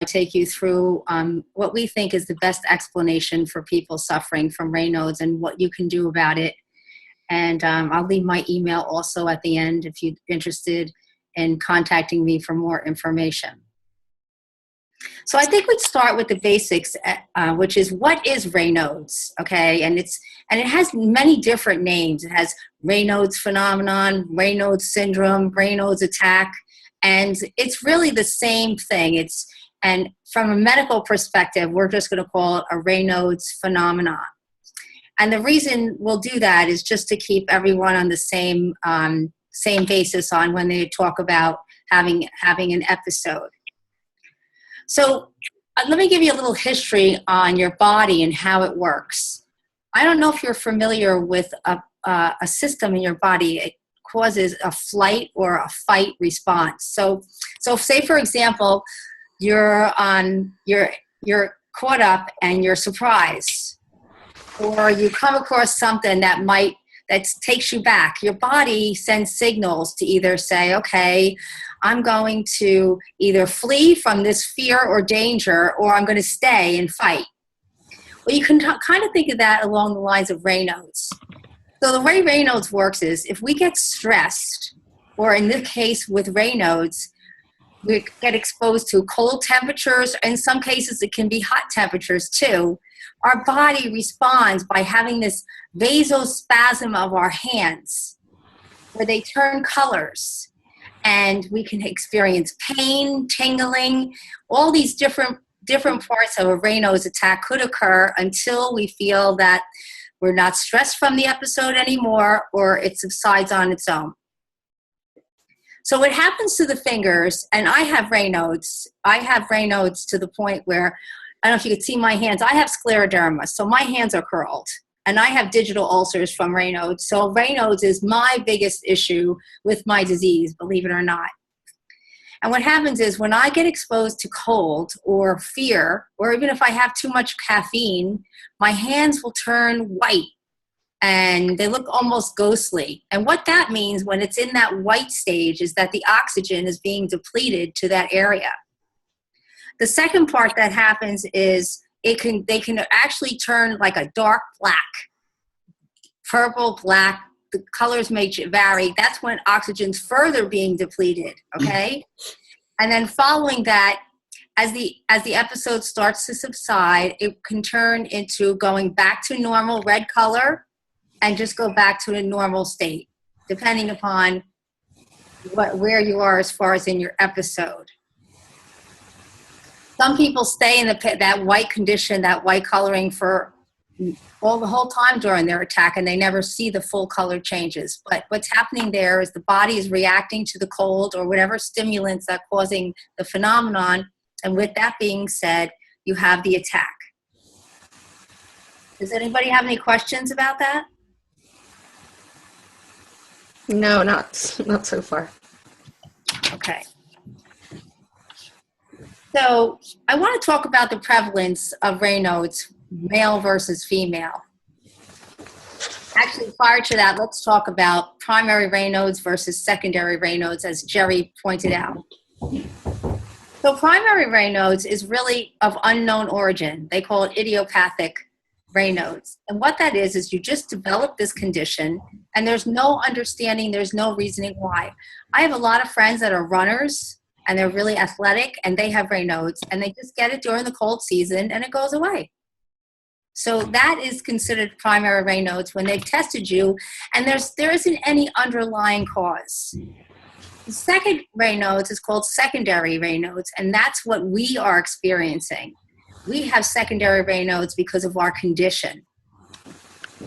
take you through what we think is the best explanation for people suffering from Raynaud's and what you can do about it. And I'll leave my email also at the end if you're interested in contacting me for more information. So I think we'd start with the basics, which is what is Raynaud's, okay? And it has many different names. It has Raynaud's phenomenon, Raynaud's syndrome, Raynaud's attack, and it's really the same thing. And from a medical perspective, we're just going to call it a Raynaud's phenomenon. And the reason we'll do that is just to keep everyone on the same basis on when they talk about having an episode. So let me give you a little history on your body and how it works. I don't know if you're familiar with a system in your body. It causes a flight or a fight response. So say for example, you're caught up and you're surprised, or you come across something that takes you back. Your body sends signals to either say, okay, I'm going to either flee from this fear or danger, or I'm going to stay and fight. Well, you can kind of think of that along the lines of Raynaud's. So the way Raynaud's works is if we get stressed, or in this case with Raynaud's, we get exposed to cold temperatures. In some cases, it can be hot temperatures too. Our body responds by having this vasospasm of our hands, where they turn colors, and we can experience pain, tingling. All these different parts of a Raynaud's attack could occur until we feel that we're not stressed from the episode anymore, or it subsides on its own. So what happens to the fingers, and I have Raynaud's to the point where, I don't know if you could see my hands, I have scleroderma, so my hands are curled. And I have digital ulcers from Raynaud's. So Raynaud's is my biggest issue with my disease, believe it or not. And what happens is when I get exposed to cold or fear, or even if I have too much caffeine, my hands will turn white and they look almost ghostly. And what that means when it's in that white stage is that the oxygen is being depleted to that area. The second part that happens is they can actually turn like a dark black, purple, black. The colors may vary. That's when oxygen's further being depleted, okay? And then following that, as the episode starts to subside, it can turn into going back to normal red color and just go back to a normal state, depending upon where you are as far as in your episode. Some people stay in that white condition, that white coloring for the whole time during their attack, and they never see the full color changes. But what's happening there is the body is reacting to the cold or whatever stimulants that are causing the phenomenon. And with that being said, you have the attack. Does anybody have any questions about that? No, not so far. Okay. So I want to talk about the prevalence of Raynaud's, male versus female. Actually, prior to that, let's talk about primary Raynaud's versus secondary Raynaud's, as Jerry pointed out. So primary Raynaud's is really of unknown origin. They call it idiopathic Raynaud's. And what that is you just develop this condition, and there's no understanding, there's no reasoning why. I have a lot of friends that are runners, and they're really athletic, and they have Raynaud's, and they just get it during the cold season, and it goes away. So that is considered primary Raynaud's when they've tested you, and there isn't any underlying cause. The second Raynaud's is called secondary Raynaud's, and that's what we are experiencing. We have secondary Raynaud's because of our condition,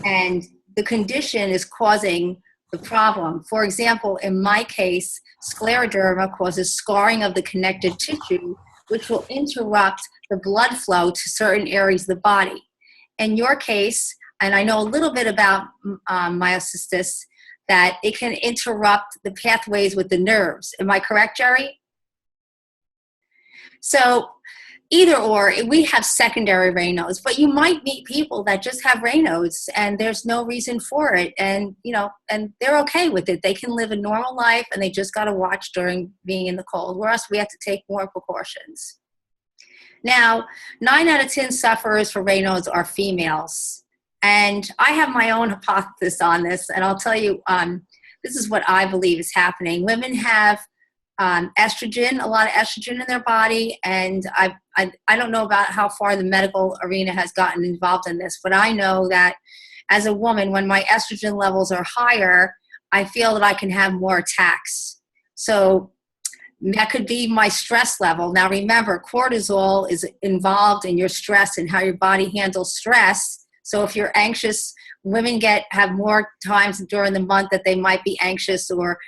and the condition is causing the problem. For example, in my case, scleroderma causes scarring of the connective tissue, which will interrupt the blood flow to certain areas of the body. In your case, and I know a little bit about myositis, that it can interrupt the pathways with the nerves. Am I correct, Jerry? So either or, we have secondary Raynaud's, but you might meet people that just have Raynaud's and there's no reason for it. And, and they're okay with it. They can live a normal life and they just got to watch during being in the cold, whereas we have to take more precautions. Now, 9 out of 10 sufferers for Raynaud's are females. And I have my own hypothesis on this, and I'll tell you, this is what I believe is happening. Women have estrogen, a lot of estrogen in their body, and I don't know about how far the medical arena has gotten involved in this, but I know that as a woman, when my estrogen levels are higher, I feel that I can have more attacks. So that could be my stress level. Now remember, cortisol is involved in your stress and how your body handles stress. So if you're anxious, women have more times during the month that they might be anxious or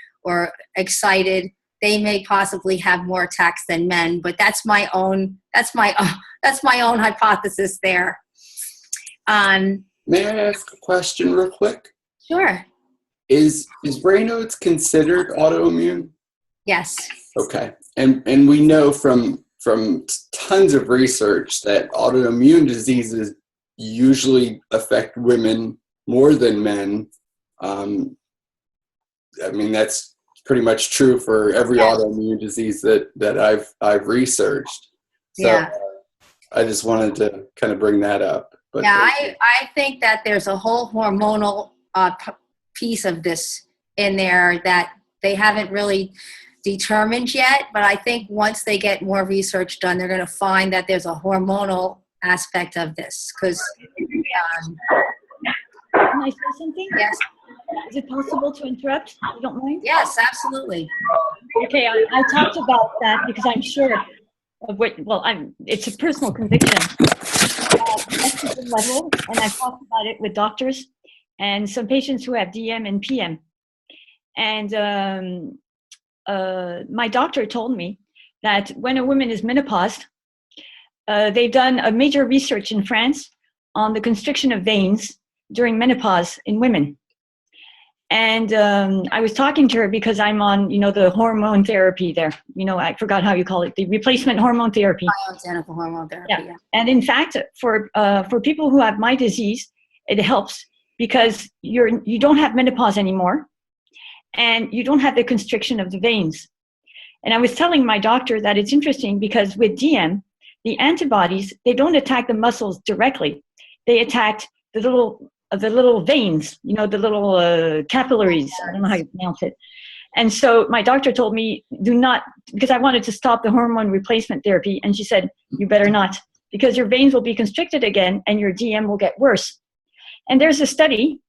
excited. They may possibly have more attacks than men, but that's my own hypothesis there. May I ask a question real quick? Sure. Is Raynaud's considered autoimmune? Yes. Okay. And we know from tons of research that autoimmune diseases usually affect women more than men. I mean, that's pretty much true for every autoimmune disease that I've researched. So Yeah. I just wanted to kind of bring that up. But yeah, I think that there's a whole hormonal piece of this in there that they haven't really determined yet, but I think once they get more research done, they're going to find that there's a hormonal aspect of this. Because Can I say something? yes, Is it possible to interrupt? You don't mind? yes, absolutely. Okay, I talked about that because I'm sure of what, well, it's a personal conviction. Estrogen level, and I've talked about it with doctors and some patients who have DM and PM. And my doctor told me that when a woman is menopaused, they've done a major research in France on the constriction of veins during menopause in women. And I was talking to her because I'm on, the hormone therapy there. I forgot how you call it, the replacement hormone therapy. Bioidentical hormone therapy. Yeah. And in fact, for people who have my disease, it helps because you don't have menopause anymore, and you don't have the constriction of the veins. And I was telling my doctor that it's interesting because with DM, the antibodies, they don't attack the muscles directly. They attack the little veins, the little capillaries. I don't know how you pronounce it. And so my doctor told me, do not, because I wanted to stop the hormone replacement therapy. And she said, you better not, because your veins will be constricted again and your DM will get worse. And there's a study,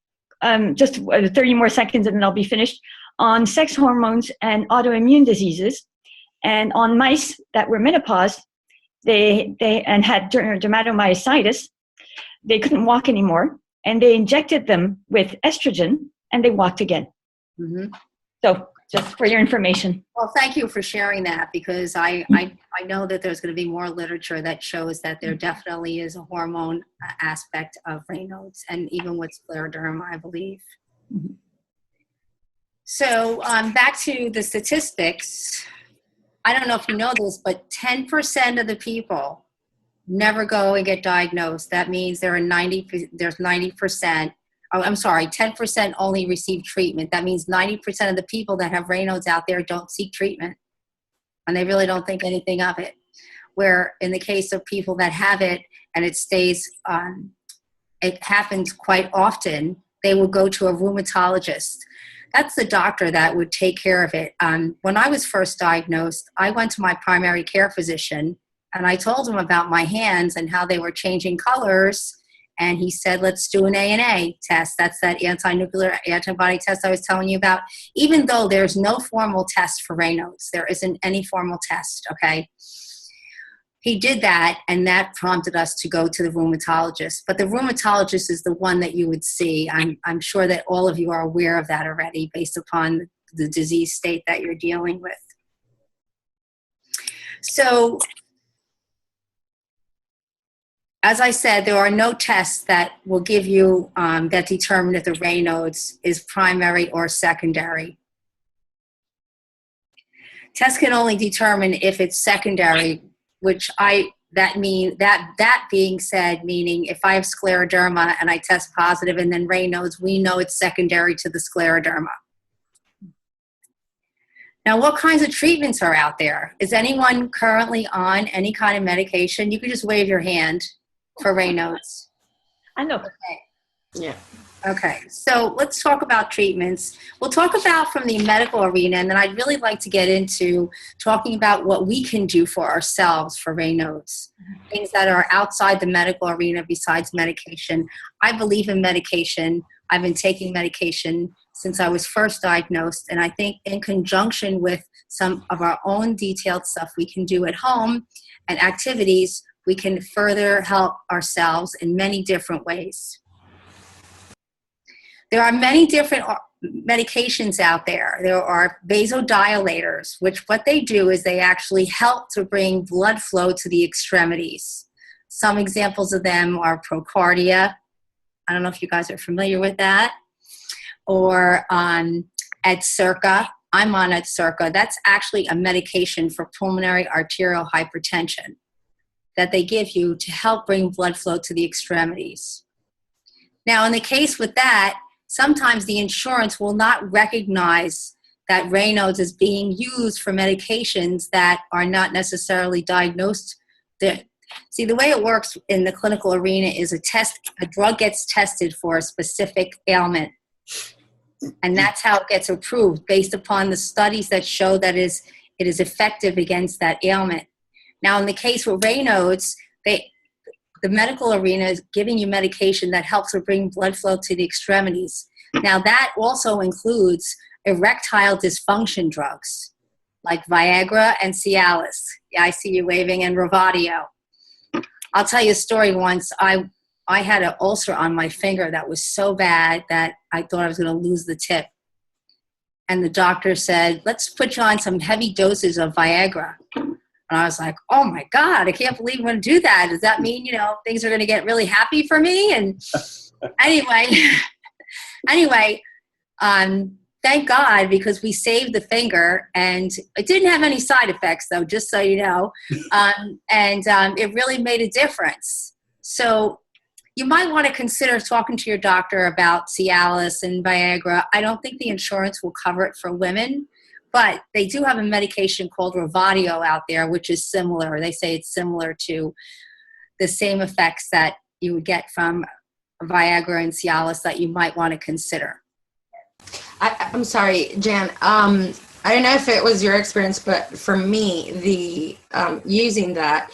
just 30 more seconds and then I'll be finished, on sex hormones and autoimmune diseases. And on mice that were menopaused, they had dermatomyositis, they couldn't walk anymore. And they injected them with estrogen, and they walked again. Mm-hmm. So, just for your information. Well, thank you for sharing that, because I know that there's going to be more literature that shows that there definitely is a hormone aspect of Raynaud's, and even with scleroderma, I believe. Mm-hmm. So, back to the statistics. I don't know if you know this, but 10% of the people never go and get diagnosed. That means there's 90%. Oh, I'm sorry, 10% only receive treatment. That means 90% of the people that have Raynaud's out there don't seek treatment, and they really don't think anything of it. Where in the case of people that have it and it stays, it happens quite often, they will go to a rheumatologist. That's the doctor that would take care of it. When I was first diagnosed, I went to my primary care physician and I told him about my hands and how they were changing colors. And he said, let's do an ANA test. That's that anti-nuclear antibody test I was telling you about. Even though there's no formal test for Raynaud's, there isn't any formal test, okay? He did that, and that prompted us to go to the rheumatologist. But the rheumatologist is the one that you would see. I'm sure that all of you are aware of that already based upon the disease state that you're dealing with. So, as I said, there are no tests that will give you, that determine if the Raynaud's is primary or secondary. Tests can only determine if it's secondary, which that being said, meaning if I have scleroderma and I test positive and then Raynaud's, we know it's secondary to the scleroderma. Now, what kinds of treatments are out there? Is anyone currently on any kind of medication? You can just wave your hand for Raynaud's. I know. Okay. Yeah. Okay, so let's talk about treatments. We'll talk about from the medical arena, and then I'd really like to get into talking about what we can do for ourselves for Raynaud's, things that are outside the medical arena besides medication. I believe in medication. I've been taking medication since I was first diagnosed, and I think in conjunction with some of our own detailed stuff we can do at home and activities, we can further help ourselves in many different ways. There are many different medications out there. There are vasodilators, which what they do is they actually help to bring blood flow to the extremities. Some examples of them are Procardia. I don't know if you guys are familiar with that. Or Adcirca. I'm on Adcirca. That's actually a medication for pulmonary arterial hypertension that they give you to help bring blood flow to the extremities. Now, in the case with that, sometimes the insurance will not recognize that Raynaud's is being used for medications that are not necessarily diagnosed. See, the way it works in the clinical arena is a drug gets tested for a specific ailment. And that's how it gets approved, based upon the studies that show that it is effective against that ailment. Now, in the case with Raynaud's, the medical arena is giving you medication that helps to bring blood flow to the extremities. Now, that also includes erectile dysfunction drugs like Viagra and Cialis. Yeah, I see you waving, and Revatio. I'll tell you a story. Once I had an ulcer on my finger that was so bad that I thought I was going to lose the tip. And the doctor said, let's put you on some heavy doses of Viagra. And I was like, oh my God, I can't believe I'm going to do that. Does that mean, things are going to get really happy for me? And anyway, thank God, because we saved the finger, and it didn't have any side effects though, just so you know. It really made a difference. So you might want to consider talking to your doctor about Cialis and Viagra. I don't think the insurance will cover it for women, but they do have a medication called Revatio out there, which is similar. They say it's similar to the same effects that you would get from Viagra and Cialis that you might want to consider. I'm sorry, Jan. I don't know if it was your experience, but for me, the using that,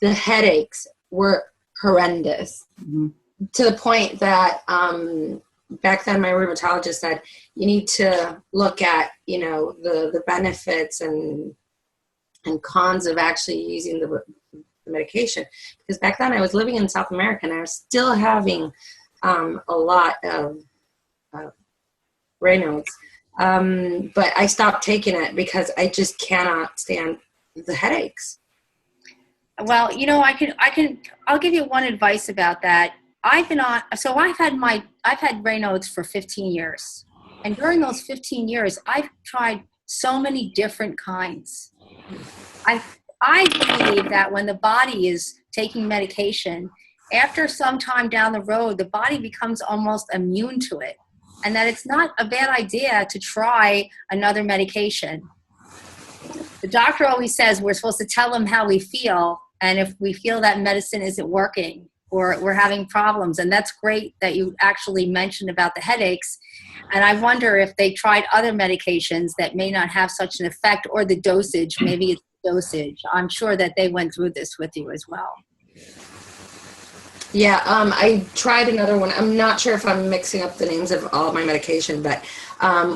the headaches were horrendous, to the point that back then my rheumatologist said, you need to look at, the benefits and cons of actually using the medication. Because back then I was living in South America, and I was still having a lot of Raynaud's. But I stopped taking it because I just cannot stand the headaches. Well, I'll give you one advice about that. I've had Raynaud's for 15 years. And during those 15 years, I've tried so many different kinds. I believe that when the body is taking medication, after some time down the road, the body becomes almost immune to it. And that it's not a bad idea to try another medication. The doctor always says we're supposed to tell them how we feel, and if we feel that medicine isn't working or we're having problems. And that's great that you actually mentioned about the headaches. And I wonder if they tried other medications that may not have such an effect, or the dosage. Maybe it's the dosage. I'm sure that they went through this with you as well. Yeah, I tried another one. I'm not sure if I'm mixing up the names of all of my medication, but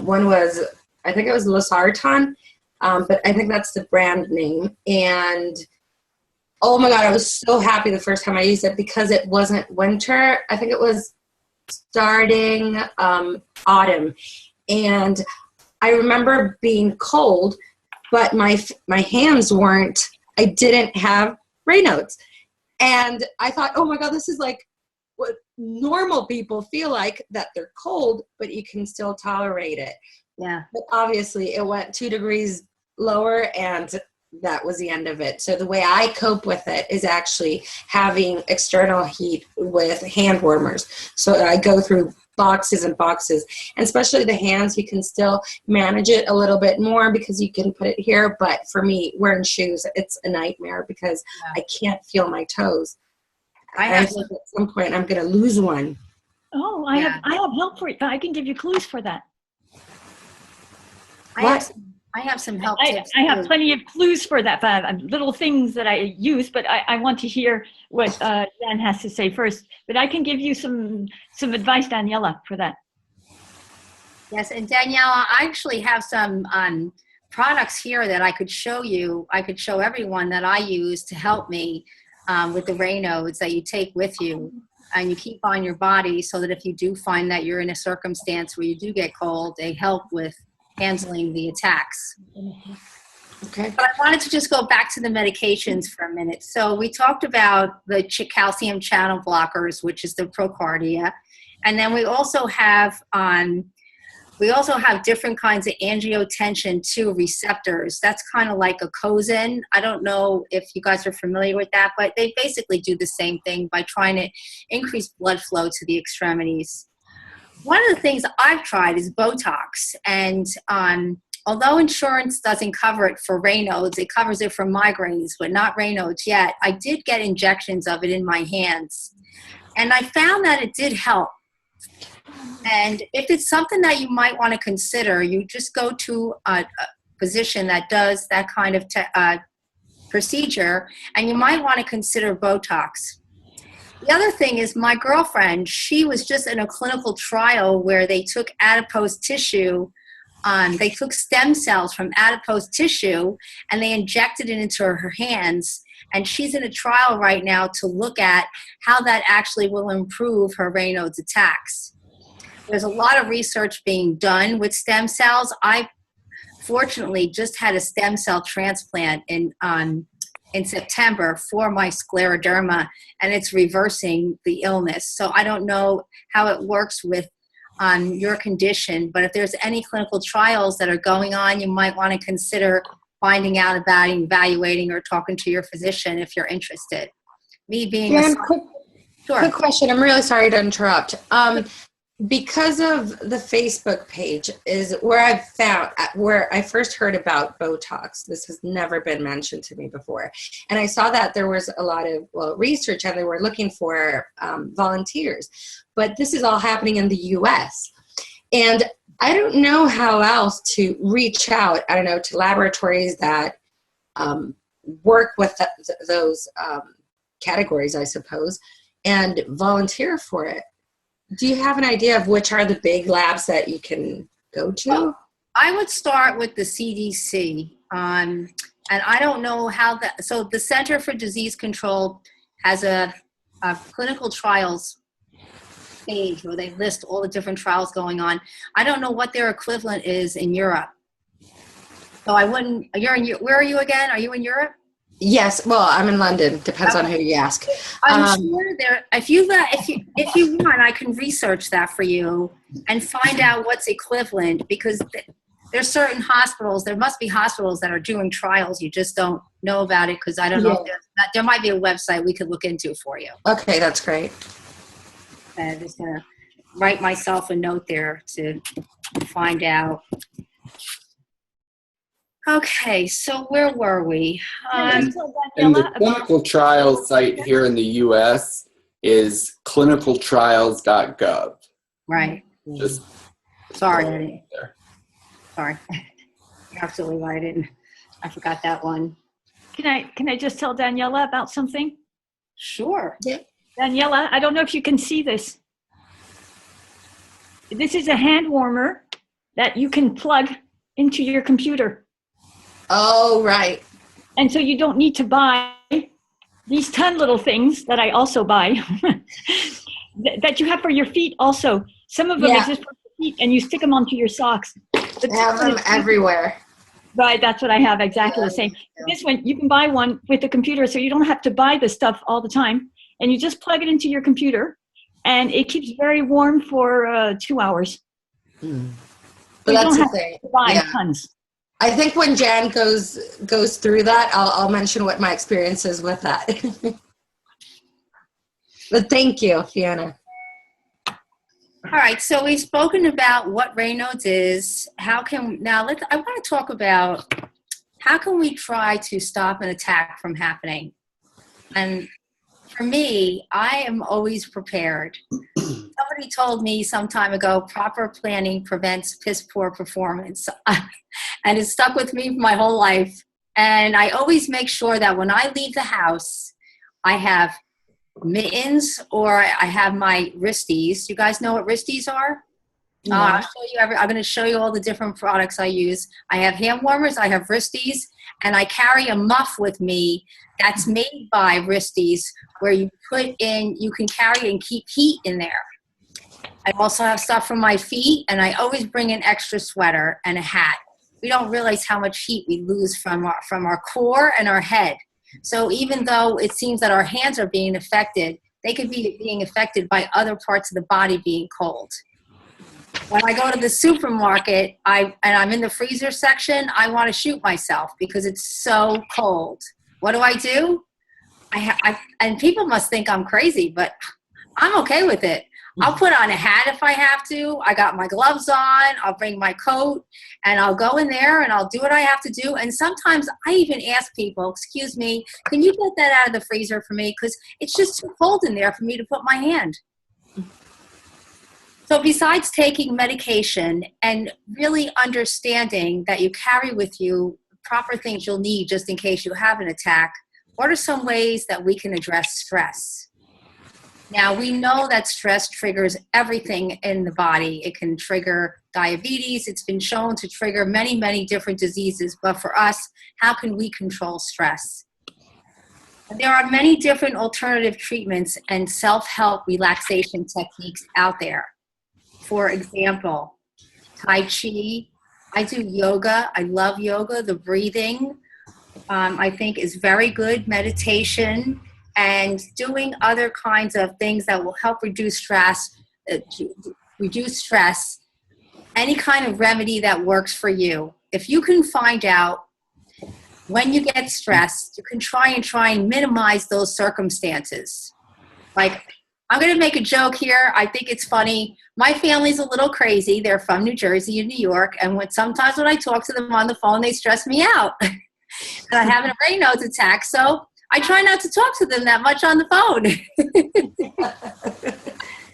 one was, I think it was Losartan, but I think that's the brand name. And oh my God, I was so happy the first time I used it, because it wasn't winter. I think it was starting autumn. And I remember being cold, but my hands weren't, I didn't have Raynaud's. And I thought, oh my God, this is like what normal people feel like, that they're cold, but you can still tolerate it. Yeah. But obviously it went 2 degrees lower, and that was the end of it. So the way I cope with it is actually having external heat with hand warmers. So I go through boxes and boxes. And especially the hands, you can still manage it a little bit more because you can put it here. But for me, wearing shoes, it's a nightmare because I can't feel my toes. I think at some point I'm going to lose one. Oh, I have help for it. I can give you clues for that. I have some help tips. I have plenty of clues for that, little things that I use, but I want to hear what Dan has to say first. But I can give you some advice, Daniela, for that. Yes, and Daniela, I actually have some products here that I could show you. I could show everyone that I use to help me with the Raynaud that you take with you and you keep on your body so that if you do find that you're in a circumstance where you do get cold, they help with handling the attacks. Okay. But I wanted to just go back to the medications for a minute. So we talked about the calcium channel blockers, which is the Procardia. And then we also have different kinds of angiotensin 2 receptors. That's kind of like a Cosin. I don't know if you guys are familiar with that, but they basically do the same thing by trying to increase blood flow to the extremities. One of the things I've tried is Botox. And although insurance doesn't cover it for Raynaud's, it covers it for migraines, but not Raynaud's yet. I did get injections of it in my hands. And I found that it did help. And if it's something that you might want to consider, you just go to a physician that does that kind of procedure, and you might want to consider Botox. The other thing is my girlfriend, she was just in a clinical trial where they took adipose tissue, they took stem cells from adipose tissue, and they injected it into her hands. And she's in a trial right now to look at how that actually will improve her Raynaud's attacks. There's a lot of research being done with stem cells. I fortunately just had a stem cell transplant in September for my scleroderma, and it's reversing the illness. So I don't know how it works with your condition, but if there's any clinical trials that are going on, you might want to consider finding out about it, evaluating, or talking to your physician if you're interested. Me being quick question. I'm really sorry to interrupt. Because of the Facebook page is where I first heard about Botox. This has never been mentioned to me before. And I saw that there was a lot of research and they were looking for volunteers. But this is all happening in the US. And I don't know how else to reach out, to laboratories that work with those categories, I suppose, and volunteer for it. Do you have an idea of which are the big labs that you can go to? Well, I would start with the CDC. And I don't know how so the Center for Disease Control has a clinical trials page where they list all the different trials going on. I don't know what their equivalent is in Europe. So I wouldn't, where are you again? Are you in Europe? Yes, well, I'm in London. Depends on who you ask. I'm sure if you want, I can research that for you and find out what's equivalent, because there's certain hospitals. There must be hospitals that are doing trials. You just don't know about it because I don't know. There might be a website we could look into for you. Okay, that's great. I'm just gonna write myself a note there to find out. Okay, so where were we? And the clinical trial site here in the U.S. is clinicaltrials.gov. Right. Just sorry. Sorry. You're absolutely right. I forgot that one. Can I just tell Daniela about something? Sure. Yeah. Daniela, I don't know if you can see this. This is a hand warmer that you can plug into your computer. Oh, right. And so you don't need to buy these little things that I also buy that you have for your feet also. Some of them exist for your feet and you stick them onto your socks. They have them everywhere. Right, that's what I have, exactly the same. This one, you can buy one with the computer so you don't have to buy the stuff all the time. And you just plug it into your computer and it keeps very warm for 2 hours. Mm. But that's the thing. Buy tons. I think when Jan goes through that, I'll mention what my experience is with that. But thank you, Fiona. All right, so we've spoken about what Raynaud is. I want to talk about how can we try to stop an attack from happening? And for me, I am always prepared. Somebody told me some time ago, proper planning prevents piss poor performance. And it stuck with me my whole life. And I always make sure that when I leave the house, I have mittens or I have my wristies. You guys know what wristies are? I'll show you I'm going to show you all the different products I use. I have hand warmers, I have wristies, and I carry a muff with me that's made by wristies where you can carry and keep heat in there. I also have stuff for my feet, and I always bring an extra sweater and a hat. We don't realize how much heat we lose from our core and our head. So even though it seems that our hands are being affected, they could be being affected by other parts of the body being cold. When I go to the supermarket, and I'm in the freezer section, I want to shoot myself because it's so cold. What do? And people must think I'm crazy, but I'm okay with it. I'll put on a hat if I have to. I got my gloves on. I'll bring my coat, and I'll go in there, and I'll do what I have to do. And sometimes I even ask people, excuse me, can you get that out of the freezer for me? Because it's just too cold in there for me to put my hand. So besides taking medication and really understanding that you carry with you proper things you'll need just in case you have an attack, what are some ways that we can address stress? Now, we know that stress triggers everything in the body. It can trigger diabetes. It's been shown to trigger many, many different diseases. But for us, how can we control stress? There are many different alternative treatments and self-help relaxation techniques out there. For example, Tai Chi. I do yoga. I love yoga. The breathing, I think, is very good. Meditation and doing other kinds of things that will help reduce stress. Any kind of remedy that works for you. If you can find out when you get stressed, you can try and minimize those circumstances. Like, I'm going to make a joke here. I think it's funny. My family's a little crazy. They're from New Jersey and New York. And sometimes when I talk to them on the phone, they stress me out. And I have a Raynaud's attack. So I try not to talk to them that much on the phone.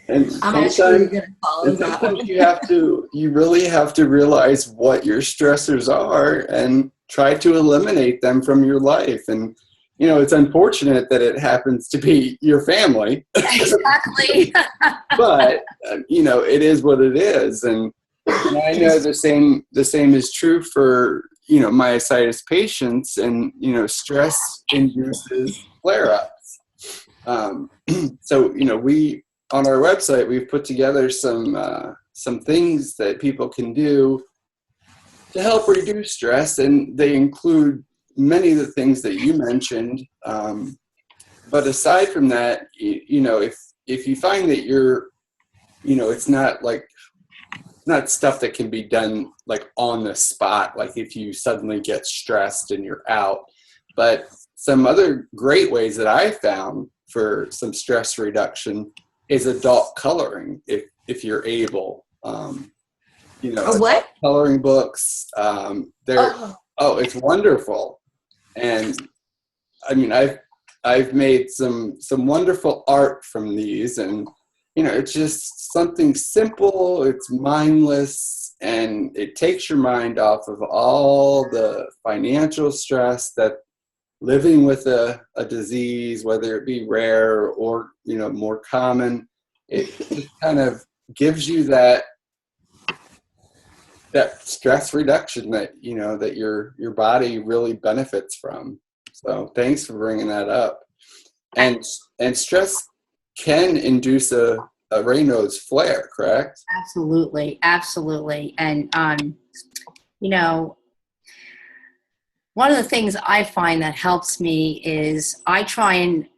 And I'm actually going to follow that. You really have to realize what your stressors are and try to eliminate them from your life. And it's unfortunate that it happens to be your family. Exactly. But, it is what it is. And I know the same is true for, myositis patients, and, stress induces flare-ups. So, we, on our website, we've put together some things that people can do to help reduce stress, and they include many of the things that you mentioned. But aside from that, if you find that you're, it's not stuff that can be done like on the spot, like if you suddenly get stressed and you're out. But some other great ways that I found for some stress reduction is adult coloring, if you're able. What? Coloring books. It's wonderful. And I mean, I've made some wonderful art from these, and it's just something simple, it's mindless, and it takes your mind off of all the financial stress that living with a disease, whether it be rare or more common, it just kind of gives you that stress reduction that that your body really benefits from. So thanks for bringing that up. And stress can induce a Raynaud's flare, correct? Absolutely. And one of the things I find that helps me is I try and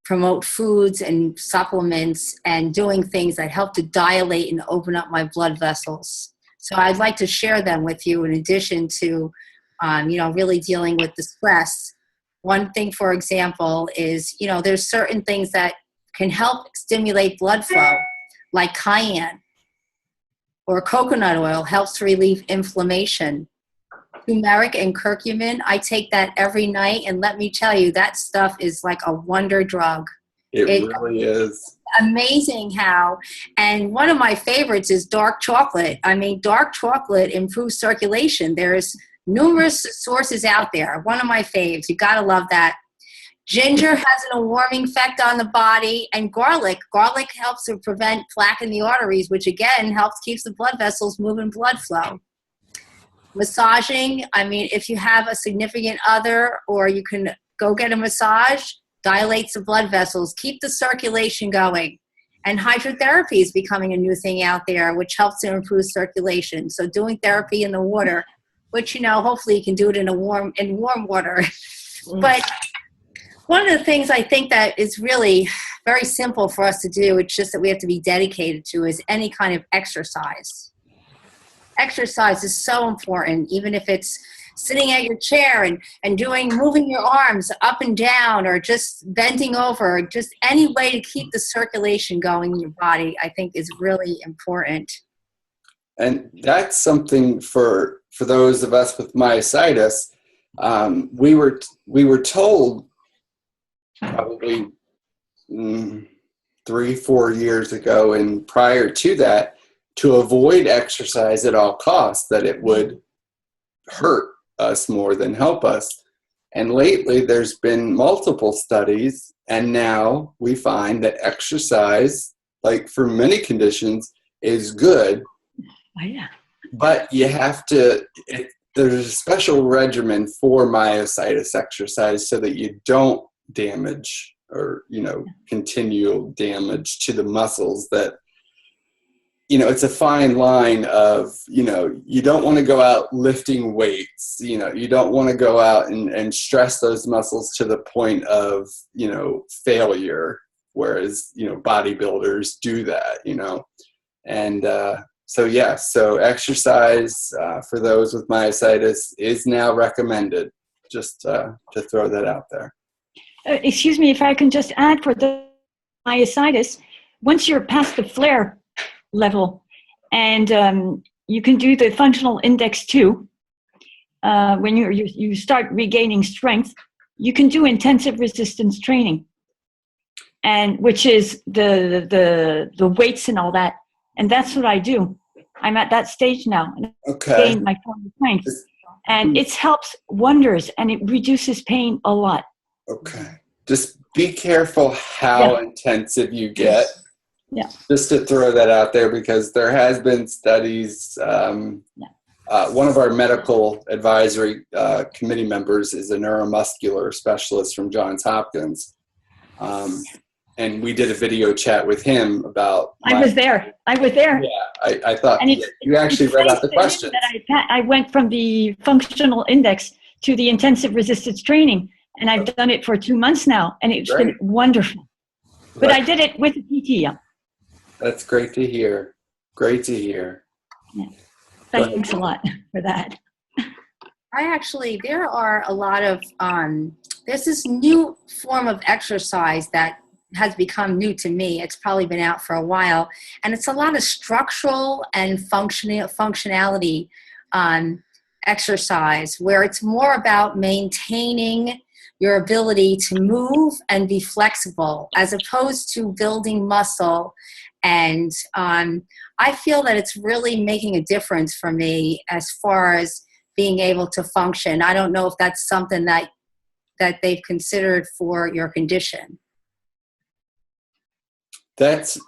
promote foods and supplements and doing things that help to dilate and open up my blood vessels. So I'd like to share them with you in addition to, really dealing with the stress. One thing, for example, is, there's certain things that can help stimulate blood flow, like cayenne. or coconut oil helps to relieve inflammation. Turmeric and curcumin, I take that every night, and let me tell you, that stuff is like a wonder drug. It really is. Amazing how, and one of my favorites is dark chocolate. I mean, dark chocolate improves circulation. There's numerous sources out there. One of my faves, you gotta love that. Ginger has a warming effect on the body, and garlic helps to prevent plaque in the arteries, which again helps keeps the blood vessels moving, blood flow. Massaging, I mean, if you have a significant other, or you can go get a massage, dilates the blood vessels, keep the circulation going. And hydrotherapy is becoming a new thing out there, which helps to improve circulation. So doing therapy in the water, which, you know, hopefully you can do it in warm water. But one of the things I think that is really very simple for us to do, it's just that we have to be dedicated to, is any kind of exercise. Exercise is so important, even if it's sitting at your chair and moving your arms up and down, or just bending over, just any way to keep the circulation going in your body, I think is really important. And that's something for those of us with myositis. We were told probably 3-4 years ago, and prior to that, to avoid exercise at all costs, that it would hurt us more than help us. And lately there's been multiple studies, and now we find that exercise, like for many conditions, is good. Oh, yeah. But you have to, there's a special regimen for myositis exercise so that you don't damage, or, you know, continual damage to the muscles. That, you know, it's a fine line of, you know, you don't want to go out lifting weights, you know, you don't want to go out and stress those muscles to the point of, you know, failure, whereas, you know, bodybuilders do that, you know. And so exercise for those with myositis is now recommended, just to throw that out there. Excuse me, if I can just add, for the myositis, once you're past the flare level, and you can do the functional index 2, when you start regaining strength, you can do intensive resistance training, and which is the weights and all that, and that's what I do. I'm at that stage now. Okay. Gain my former strength, and it helps wonders, and it reduces pain a lot. Okay. Just be careful how intensive you get. Yeah. Just to throw that out there, because there has been studies. One of our medical advisory committee members is a neuromuscular specialist from Johns Hopkins. And we did a video chat with him about. I was there. Yeah, I thought you actually read out the questions. I went from the functional index to the intensive resistance training, and I've done it for 2 months now, and it's been wonderful. But I did it with a PT. That's great to hear. Great to hear. Yeah. Thanks a lot for that. There are a lot of, there's this new form of exercise that has become new to me. It's probably been out for a while, and it's a lot of structural and functionality exercise, where it's more about maintaining your ability to move and be flexible, as opposed to building muscle. And I feel that it's really making a difference for me as far as being able to function. I don't know if that's something that they've considered for your condition. That's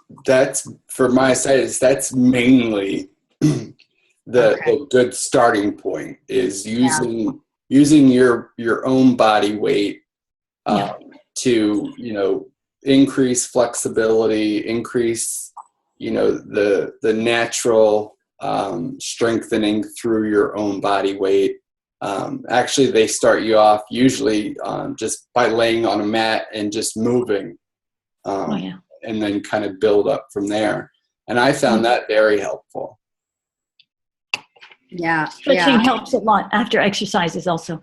for myositis, that's mainly the good starting point, is using your own body weight to, you know, increase flexibility, increase, you know, the natural strengthening through your own body weight. Actually, they start you off usually just by laying on a mat and just moving, and then kind of build up from there. And I found that very helpful. Yeah. Stretching helps a lot after exercises also.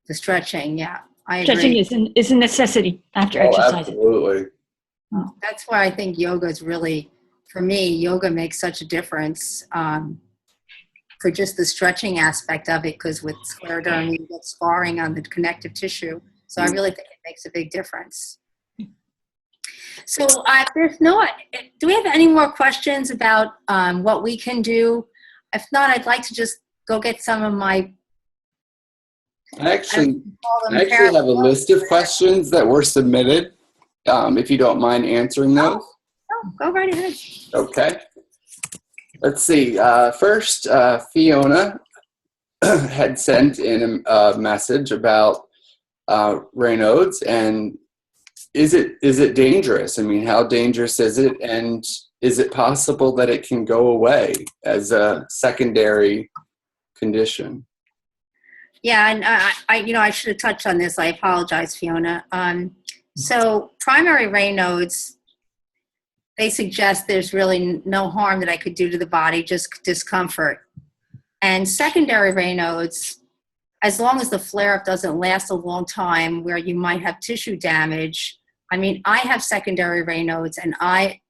The stretching, I agree. Stretching is a necessity after exercise. Absolutely. That's why I think yoga is really for me, yoga makes such a difference for just the stretching aspect of it, because with scleroderma, you get scarring on the connective tissue. So I really think it makes a big difference. So there's no, do we have any more questions about what we can do? If not, I'd like to just go get some of my... I actually have a list of questions that were submitted, if you don't mind answering those. Oh, go right ahead. Okay. Let's see. First, Fiona had sent in a message about Raynaud's, and is it dangerous? I mean, how dangerous is it, and is it possible that it can go away as a secondary condition? Yeah, and I should have touched on this. I apologize, Fiona. So primary Raynaud's, they suggest there's really no harm that I could do to the body, just discomfort. And secondary Raynaud's, as long as the flare-up doesn't last a long time where you might have tissue damage. I mean, I have secondary Raynaud's, and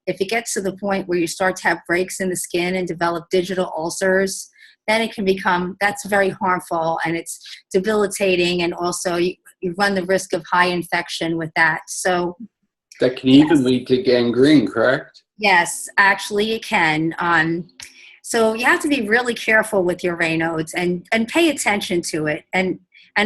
if it gets to the point where you start to have breaks in the skin and develop digital ulcers, then it can become, that's very harmful, and it's debilitating, and also you run the risk of high infection with that. So that can even lead to gangrene, correct? Yes, actually it can. So you have to be really careful with your Raynaud's and pay attention to it. And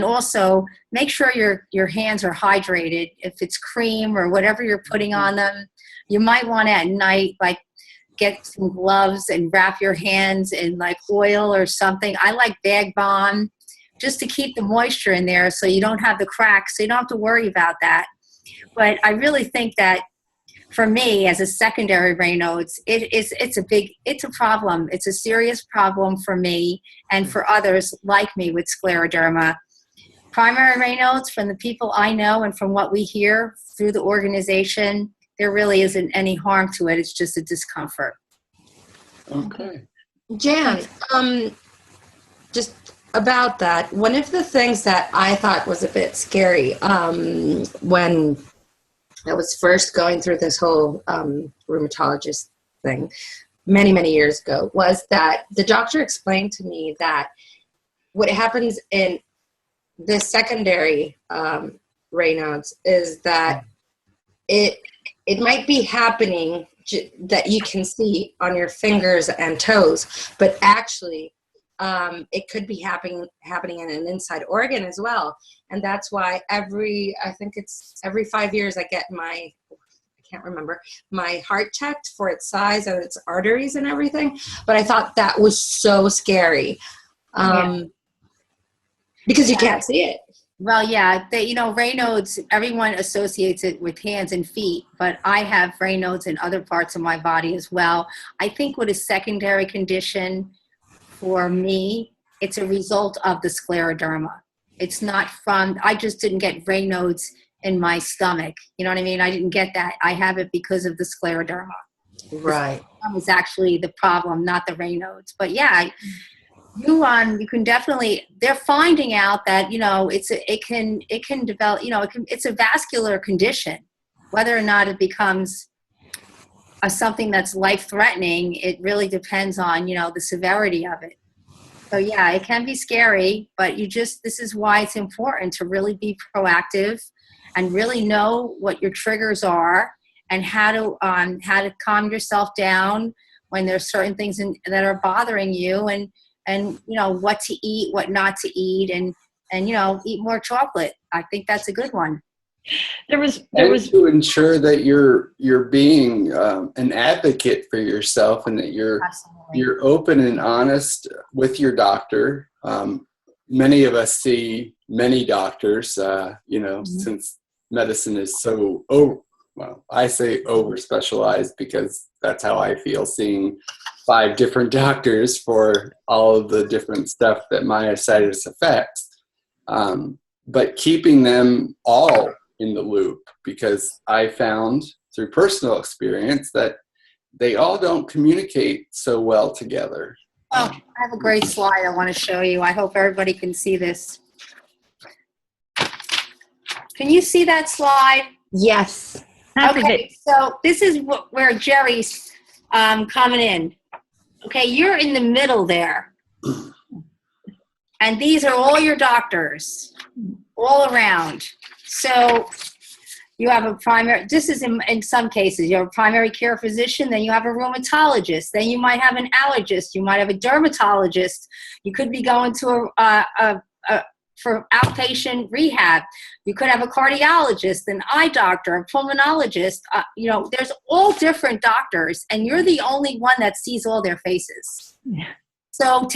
also make sure your hands are hydrated. If it's cream or whatever you're putting on them, you might want to at night, like, get some gloves and wrap your hands in like oil or something. I like Bag Balm just to keep the moisture in there so you don't have the cracks, so you don't have to worry about that. But I really think that for me, as a secondary Raynaud's, it's a problem. It's a serious problem for me and for others like me with scleroderma. Primary Raynaud's, from the people I know and from what we hear through the organization, there really isn't any harm to it. It's just a discomfort. Okay. Jan, just about that, one of the things that I thought was a bit scary when I was first going through this whole rheumatologist thing many, many years ago was that the doctor explained to me that what happens in the secondary Raynaud's is that it might be happening that you can see on your fingers and toes, but actually it could be happening in an inside organ as well. And that's why I think it's every 5 years I get I can't remember, my heart checked for its size and its arteries and everything. But I thought that was so scary because you can't see it. Well, yeah, Raynaud's, everyone associates it with hands and feet, but I have Raynaud's in other parts of my body as well. I think what a secondary condition for me, it's a result of the scleroderma. It's not I just didn't get Raynaud's in my stomach. You know what I mean? I didn't get that. I have it because of the scleroderma. Right. That was actually the problem, not the Raynaud's. But yeah, you can definitely, they're finding out that, it can develop, it's a vascular condition. Whether or not it becomes something that's life-threatening, it really depends on, the severity of it. So yeah, it can be scary, but this is why it's important to really be proactive and really know what your triggers are and how to calm yourself down when there's certain things that are bothering you, and what to eat, what not to eat, and eat more chocolate. I think that's a good one. There was to ensure that you're being an advocate for yourself, and that you're open and honest with your doctor. Many of us see many doctors, since medicine is so I say over specialized because that's how I feel, seeing 5 different doctors for all of the different stuff that myositis affects. But keeping them all in the loop, because I found through personal experience that they all don't communicate so well together. Oh, I have a great slide I want to show you. I hope everybody can see this. Can you see that slide? Yes. Okay, so this is where Jerry coming in. Okay, you're in the middle there. And these are all your doctors, all around. So you have a primary, this is in some cases, you have a primary care physician, then you have a rheumatologist, then you might have an allergist, you might have a dermatologist, you could be going to for outpatient rehab, you could have a cardiologist, an eye doctor, a pulmonologist, there's all different doctors, and you're the only one that sees all their faces. Yeah. So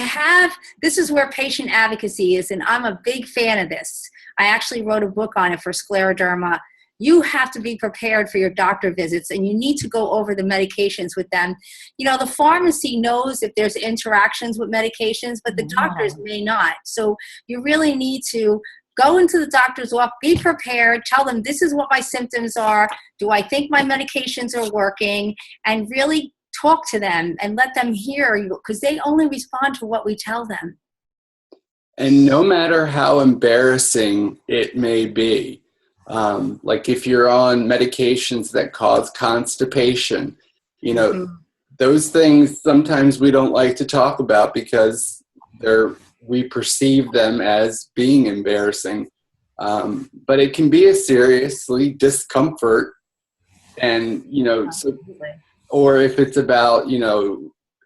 this is where patient advocacy is, and I'm a big fan of this. I actually wrote a book on it for scleroderma. You have to be prepared for your doctor visits, and you need to go over the medications with them. The pharmacy knows if there's interactions with medications, but the doctors may not. So you really need to go into the doctor's office, be prepared, tell them this is what my symptoms are. Do I think my medications are working? And really talk to them and let them hear you, because they only respond to what we tell them. And no matter how embarrassing it may be, like if you're on medications that cause constipation, those things sometimes we don't like to talk about because we perceive them as being embarrassing. But it can be a seriously discomfort, and or if it's about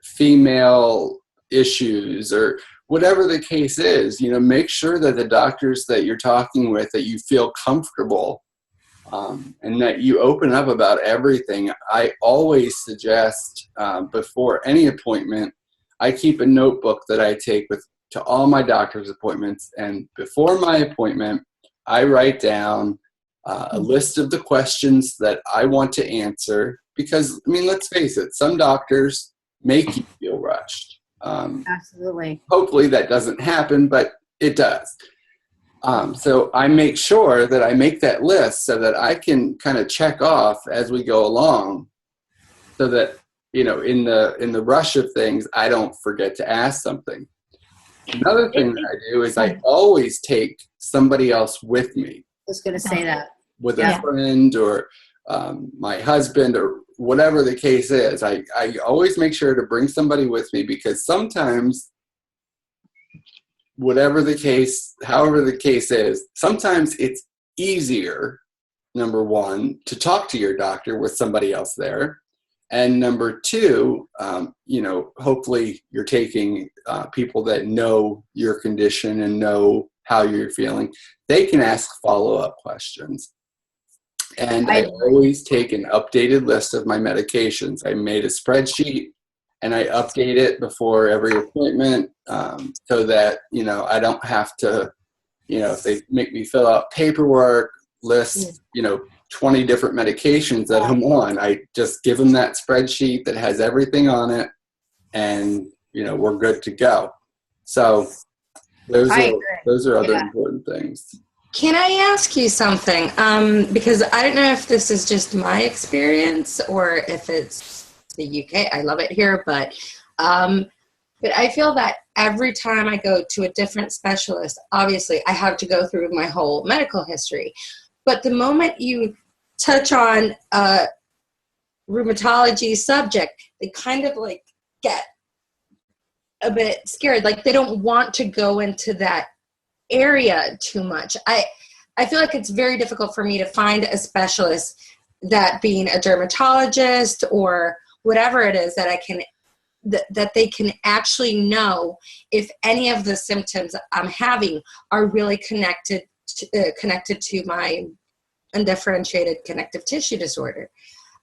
female issues or whatever the case is, make sure that the doctors that you're talking with, that you feel comfortable, and that you open up about everything. I always suggest before any appointment, I keep a notebook that I take to all my doctor's appointments, and before my appointment, I write down a list of the questions that I want to answer, because, let's face it, some doctors make you feel rushed. Absolutely. Hopefully that doesn't happen, but it does. So I make sure that I make that list so that I can kind of check off as we go along, so that, in the rush of things, I don't forget to ask something. Another thing that I do is I always take somebody else with me. I was going to say that. With a friend or my husband or whatever the case is. I always make sure to bring somebody with me, because sometimes, however the case is, sometimes it's easier, number one, to talk to your doctor with somebody else there. And number two, hopefully you're taking people that know your condition and know how you're feeling. They can ask follow-up questions. And I always take an updated list of my medications. I made a spreadsheet, and I update it before every appointment, so that, I don't have to, if they make me fill out paperwork, list, 20 different medications that I'm on, I just give them that spreadsheet that has everything on it, and, we're good to go. So those are other important things. Can I ask you something? Because I don't know if this is just my experience or if it's the UK. I love it here, but I feel that every time I go to a different specialist, obviously I have to go through my whole medical history. But the moment you touch on a rheumatology subject, they kind of get a bit scared. They don't want to go into that area too much. I feel like it's very difficult for me to find a specialist, that being a dermatologist or whatever it is, that they can actually know if any of the symptoms I'm having are really connected to my undifferentiated connective tissue disorder.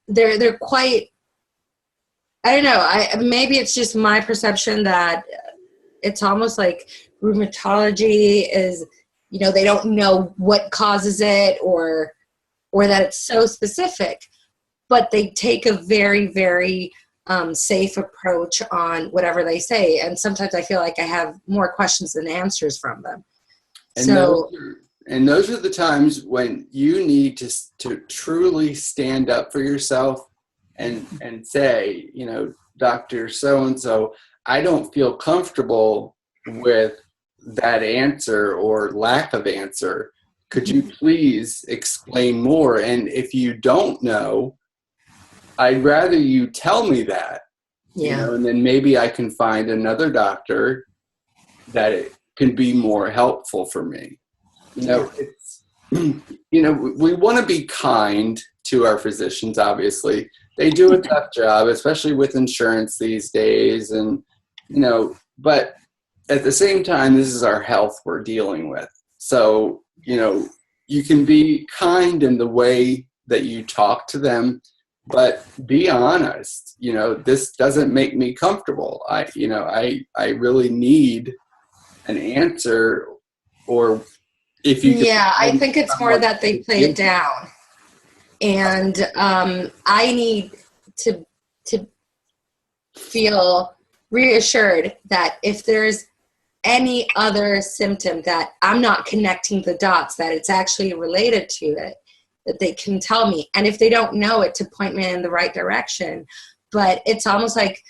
They're quite, I don't know, maybe it's just my perception that it's almost like rheumatology is, they don't know what causes it or that it's so specific, but they take a very, very safe approach on whatever they say. And sometimes I feel like I have more questions than answers from them. And those are the times when you need to truly stand up for yourself and say, Dr. So-and-so, I don't feel comfortable with that answer or lack of answer. Could you please explain more? And if you don't know, I'd rather you tell me that, you know, and then maybe I can find another doctor that it can be more helpful for me. You know, it's, you know, we want to be kind to our physicians, obviously. They do a tough job, especially with insurance these days. And, you know, but at the same time, this is our health we're dealing with. So, you know, you can be kind in the way that you talk to them, but be honest. You know, this doesn't make me comfortable. I really need an answer, or if you I think it's more that they play it down, and I need to feel reassured that if there's any other symptom that I'm not connecting the dots, that it's actually related to it, that they can tell me. And if they don't know it, to point me in the right direction. But it's almost like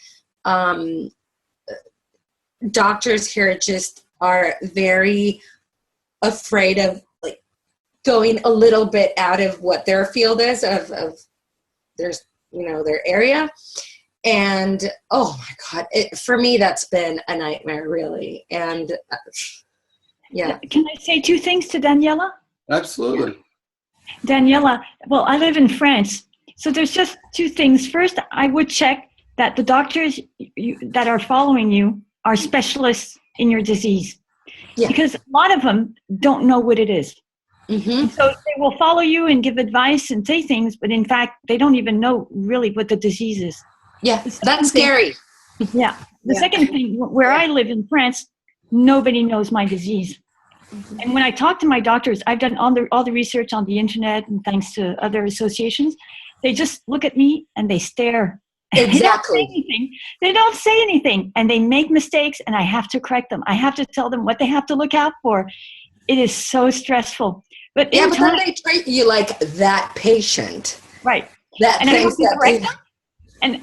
doctors here just are very afraid of like going a little bit out of what their field is of their, you know, their area. And oh my God, for me, that's been a nightmare, really. And Can I say two things to Daniela? Absolutely. Daniela, well, I live in France. So there's just two things. First, I would check that the doctors that are following you are specialists in your disease. Yeah. Because a lot of them don't know what it is. Mm-hmm. So they will follow you and give advice and say things, but in fact, they don't even know really what the disease is. Yeah, that's scary. Yeah. The second thing, where I live in France, nobody knows my disease. Mm-hmm. And when I talk to my doctors, I've done all the research on the internet and thanks to other associations, they just look at me and they stare. Exactly. They don't say anything, and they make mistakes, and I have to correct them. I have to tell them what they have to look out for. It is so stressful. But then they treat you like that patient. Right. And I have to correct them.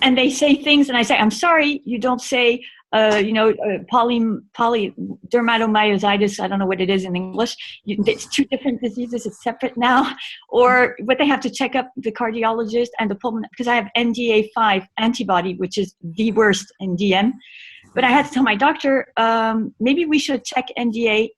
And they say things, and I say, I'm sorry, you don't say, polydermatomyositis. I don't know what it is in English. It's two different diseases. It's separate now. Or what they have to check up the cardiologist and the pulmonary, because I have NDA5 antibody, which is the worst in DM. But I had to tell my doctor, maybe we should check NDA5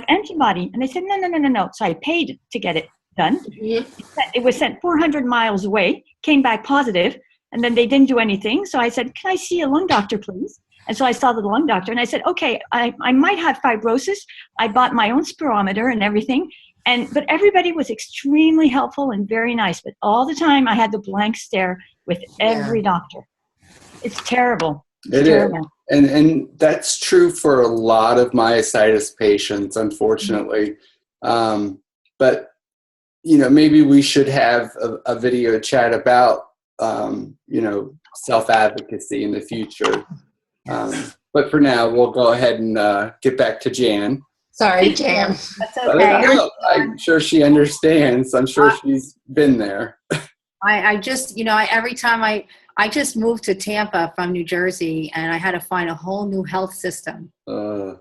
antibody. And they said, no. So I paid to get it done. Mm-hmm. It was sent 400 miles away, came back positive. And then they didn't do anything. So I said, can I see a lung doctor, please? And so I saw the lung doctor. And I said, okay, I might have fibrosis. I bought my own spirometer and everything. But everybody was extremely helpful and very nice. But all the time I had the blank stare with every doctor. It's terrible. It's terrible. Is. And that's true for a lot of myositis patients, unfortunately. Mm-hmm. But, you know, maybe we should have a video chat about self-advocacy in the future. But for now, we'll go ahead and get back to Jan. Sorry, Jan. That's okay. I'm sure she understands. I'm sure she's been there. I just, every time I just moved to Tampa from New Jersey, and I had to find a whole new health system. And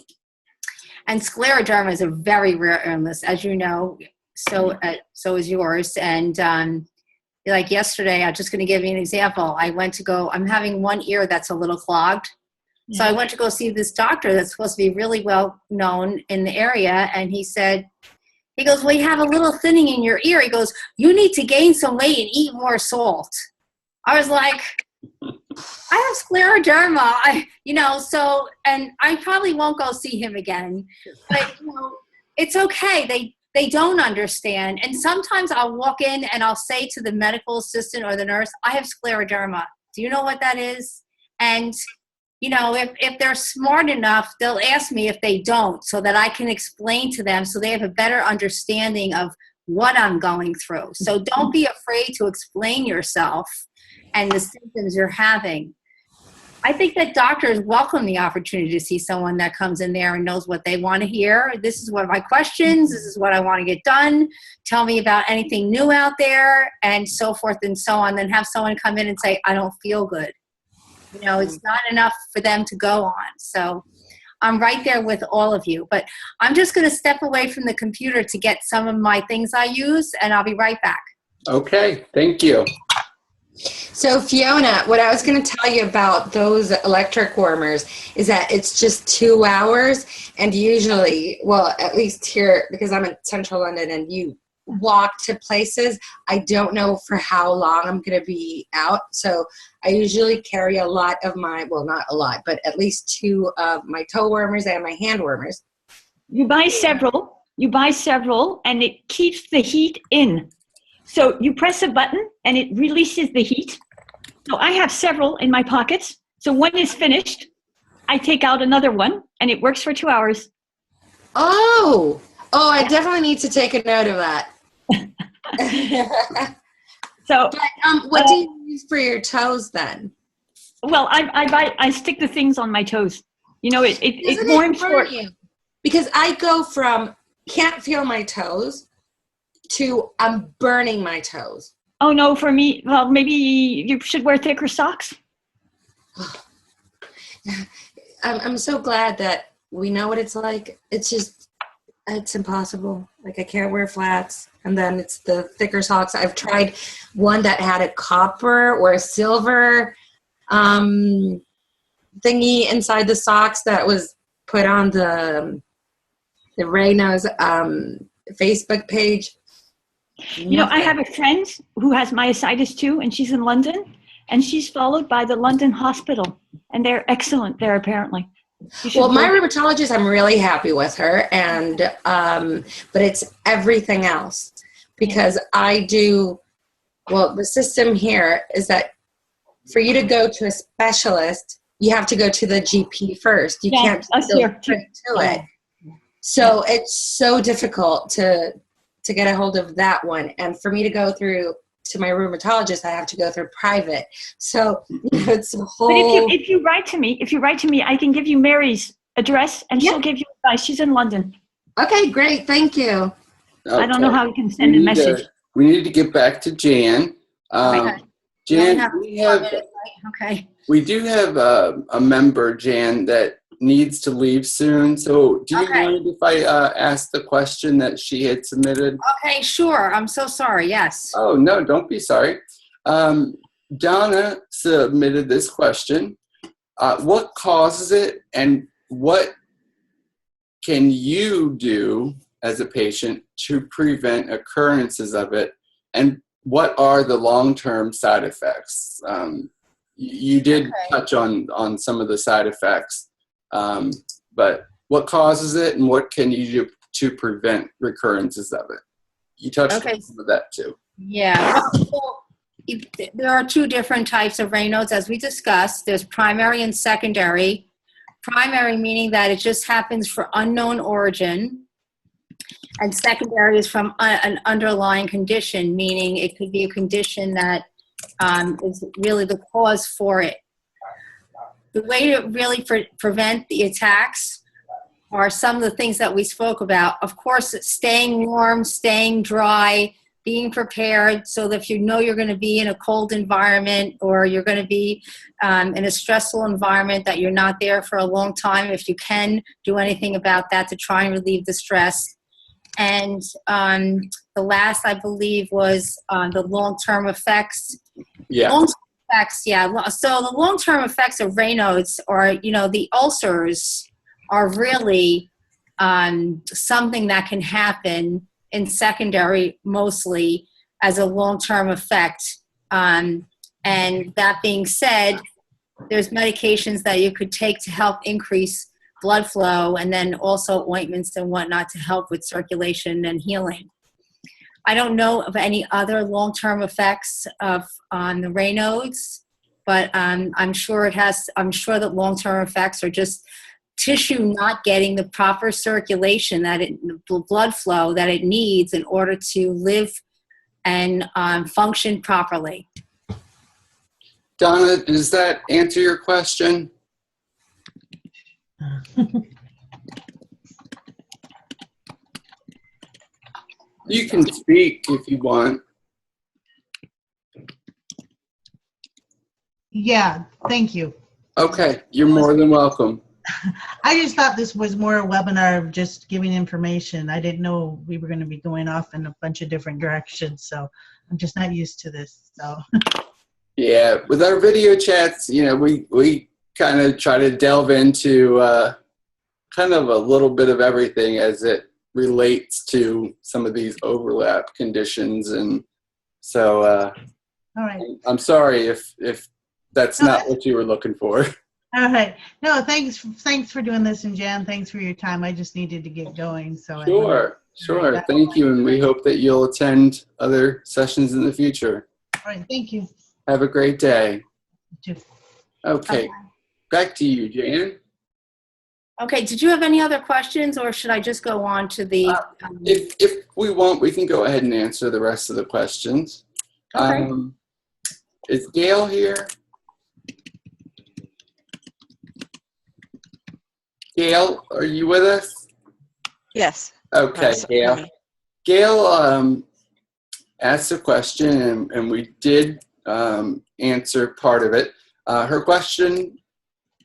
scleroderma is a very rare illness, as you know. So is yours. And like yesterday, I'm just going to give you an example. I'm having one ear that's a little clogged. Yeah. So I went to go see this doctor that's supposed to be really well known in the area. And he goes, well, you have a little thinning in your ear. He goes, you need to gain some weight and eat more salt. I was like, I have scleroderma, and I probably won't go see him again. But, it's okay. They don't understand. And sometimes I'll walk in and I'll say to the medical assistant or the nurse, I have scleroderma. Do you know what that is? And, if they're smart enough, they'll ask me if they don't, so that I can explain to them so they have a better understanding of what I'm going through. So don't be afraid to explain yourself and the symptoms you're having. I think that doctors welcome the opportunity to see someone that comes in there and knows what they want to hear. This is what my questions, this is what I want to get done. Tell me about anything new out there, and so forth and so on. Then have someone come in and say, I don't feel good. It's not enough for them to go on. So I'm right there with all of you. But I'm just going to step away from the computer to get some of my things I use, and I'll be right back. Okay, thank you. So Fiona, what I was going to tell you about those electric warmers is that it's just 2 hours, and usually, well, at least here, because I'm in central London and you walk to places, I don't know for how long I'm going to be out. So I usually carry a lot of my, well, not a lot, but at least 2 of my toe warmers and my hand warmers. You buy several, and it keeps the heat in. So you press a button and it releases the heat. So I have several in my pockets. So when it's finished, I take out another one and it works for 2 hours. Oh, I definitely need to take a note of that. So, but, what do you use for your toes then? Well, I stick the things on my toes. You know, it warms for you. Because I go from can't feel my toes to I'm burning my toes. Oh no, for me, well, maybe you should wear thicker socks. I'm so glad that we know what it's like. It's impossible. Like I can't wear flats, and then it's the thicker socks. I've tried one that had a copper or a silver thingy inside the socks that was put on the Raynaud's Facebook page. You know, I have a friend who has myositis too, and she's in London, and she's followed by the London hospital, and they're excellent there apparently. Well, my rheumatologist, I'm really happy with her, and but it's everything else because the system here is that for you to go to a specialist, you have to go to the GP first. You can't go straight to it. So it's so difficult to get a hold of that one. And for me to go through to my rheumatologist, I have to go through private. So it's a whole... But if you write to me, I can give you Mary's address and she'll give you advice. She's in London. Okay, great. Thank you. Okay. I don't know how you can send a message. We need to get back to Jan. Jan, we do have a member, Jan, that needs to leave soon. So do you mind if I ask the question that she had submitted? Okay, sure. I'm so sorry. Yes. Oh, no, don't be sorry. Donna submitted this question. What causes it, and what can you do as a patient to prevent occurrences of it, and what are the long-term side effects? You did touch on some of the side effects. But what causes it, and what can you do to prevent recurrences of it? You touched on some of that too. Yeah. Well, there are 2 different types of Raynaud's, as we discussed. There's primary and secondary. Primary meaning that it just happens for unknown origin, and secondary is from an underlying condition, meaning it could be a condition that is really the cause for it. The way to really prevent the attacks are some of the things that we spoke about. Of course, staying warm, staying dry, being prepared so that if you know you're going to be in a cold environment or you're going to be in a stressful environment, that you're not there for a long time. If you can do anything about that to try and relieve the stress. And the last, I believe, was the long-term effects. Yeah. So the long-term effects of Raynaud's, or the ulcers, are really something that can happen in secondary, mostly as a long-term effect. And that being said, there's medications that you could take to help increase blood flow, and then also ointments and whatnot to help with circulation and healing. I don't know of any other long-term effects on the Raynaud's, but I'm sure that long-term effects are just tissue not getting the proper circulation, the blood flow that it needs in order to live and function properly. Donna, does that answer your question? You can speak if you want. Yeah, thank you. Okay, you're more than welcome. I just thought this was more a webinar of just giving information. I didn't know we were going to be going off in a bunch of different directions, so I'm just not used to this. So Yeah, with our video chats, we kind of try to delve into kind of a little bit of everything as it relates to some of these overlap conditions. And so All right. I'm sorry if that's No, not what you were looking for. All right. No, thanks for doing this, and Jan, thanks for your time. I just needed to get going. So Sure. Thank you. And we hope that you'll attend other sessions in the future. All right. Thank you. Have a great day. You too. Okay. Bye-bye. Back to you, Jan. Okay, did you have any other questions, or should I just go on to the? If we want, we can go ahead and answer the rest of the questions. Okay. Is Gail here? Gail, are you with us? Yes. Okay, Gail. Gail asked a question, and we did answer part of it. Her question: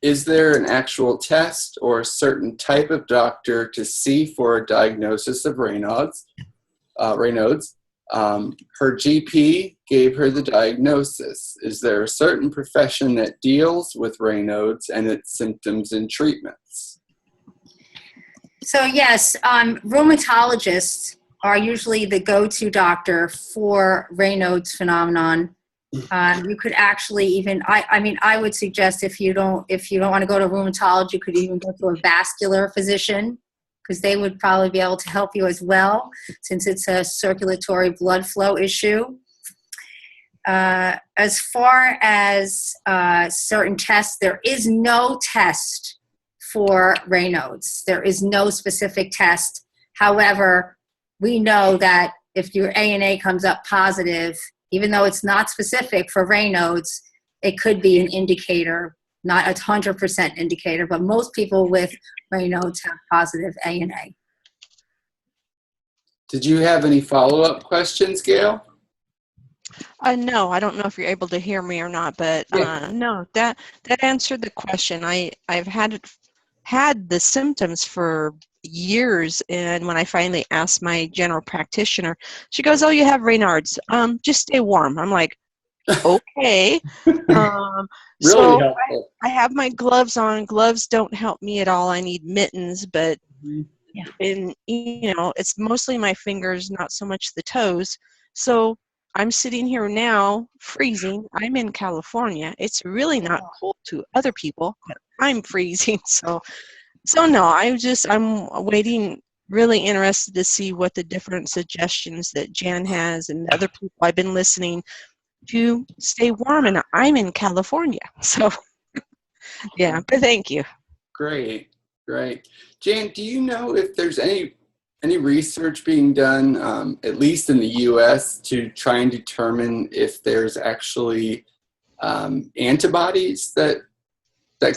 is there an actual test or a certain type of doctor to see for a diagnosis of Raynaud's? Her GP gave her the diagnosis. Is there a certain profession that deals with Raynaud's and its symptoms and treatments? So yes, rheumatologists are usually the go-to doctor for Raynaud's phenomenon. You could actually even, I would suggest if you don't want to go to rheumatology, you could even go to a vascular physician, because they would probably be able to help you as well, since it's a circulatory blood flow issue. As far as certain tests, there is no test for Raynaud's. There is no specific test. However, we know that if your ANA comes up positive, even though it's not specific for Raynaud's, it could be an indicator, not a 100% indicator, but most people with Raynaud's have positive ANA. Did you have any follow-up questions, Gail? No, I don't know if you're able to hear me or not, but no, that answered the question. I've had the symptoms for years, and when I finally asked my general practitioner, she goes, "Oh, you have Raynaud's. Just stay warm." I'm like, okay. Really helpful. I have my gloves on. Gloves don't help me at all. I need mittens, but it's mostly my fingers, not so much the toes. So I'm sitting here now, freezing. I'm in California. It's really not cold to other people, but I'm freezing. So no, I'm waiting, really interested to see what the different suggestions that Jan has and other people I've been listening to stay warm, and I'm in California. So yeah, but thank you. Great. Jan, do you know if there's any research being done, at least in the U.S., to try and determine if there's actually antibodies that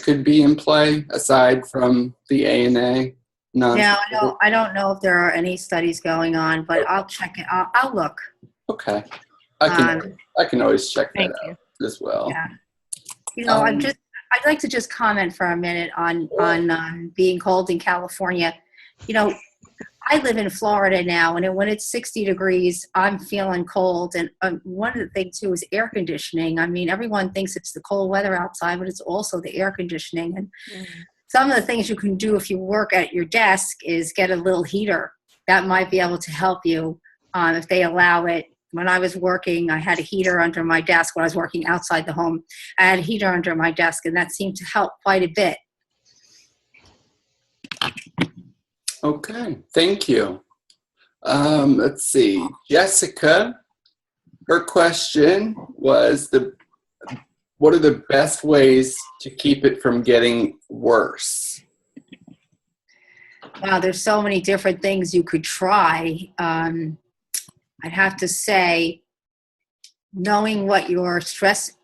could be in play aside from the ANA? No, I don't know if there are any studies going on, but I'll check it. I'll look. Okay, I can always check that out as well. Yeah, I'd like to just comment for a minute on being cold in California. I live in Florida now, and when it's 60 degrees, I'm feeling cold. And one of the things, too, is air conditioning. I mean, everyone thinks it's the cold weather outside, but it's also the air conditioning. And some of the things you can do if you work at your desk is get a little heater. That might be able to help you if they allow it. When I was working, I had a heater under my desk. When I was working outside the home, I had a heater under my desk, and that seemed to help quite a bit. Okay, thank you. Let's see. Jessica, her question was, what are the best ways to keep it from getting worse? Wow, there's so many different things you could try. I'd have to say, knowing what your stress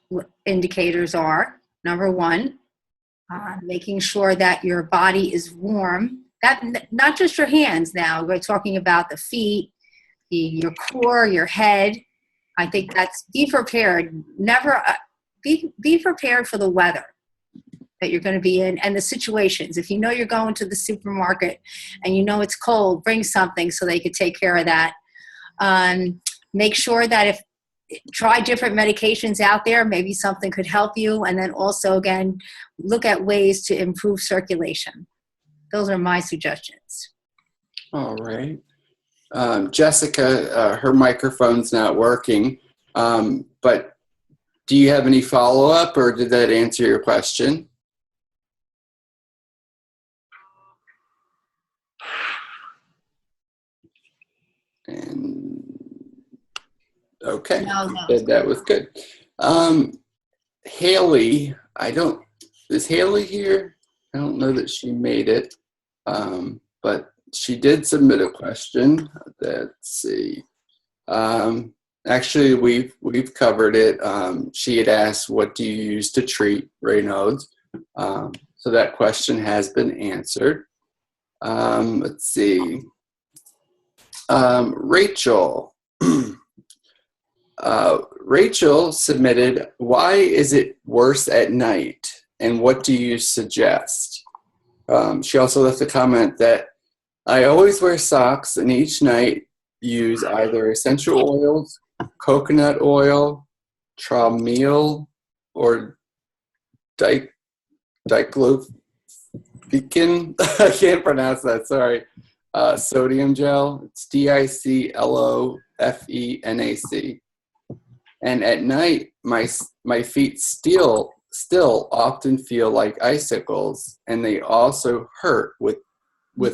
indicators are, number one, making sure that your body is warm. That, not just your hands now, we're talking about the feet, your core, your head. I think that's be prepared. Never be prepared for the weather that you're going to be in and the situations. If you know you're going to the supermarket and you know it's cold, bring something so they could take care of that. Make sure that try different medications out there. Maybe something could help you. And then also, again, look at ways to improve circulation. Those are my suggestions. All right. Jessica, her microphone's not working, but do you have any follow-up, or did that answer your question? And okay, No. that was good. Haley, is Haley here? I don't know that she made it, but she did submit a question. Let's see. Actually, we've covered it. She had asked, what do you use to treat Raynaud's? So that question has been answered. Let's see. Rachel. Rachel submitted, why is it worse at night? And what do you suggest? She also left a comment that I always wear socks and each night use either essential oils, coconut oil, trameal, or diclofenac. I can't pronounce that, sorry. Sodium gel. It's DICLOFENAC. And at night, my feet still often feel like icicles, and they also hurt with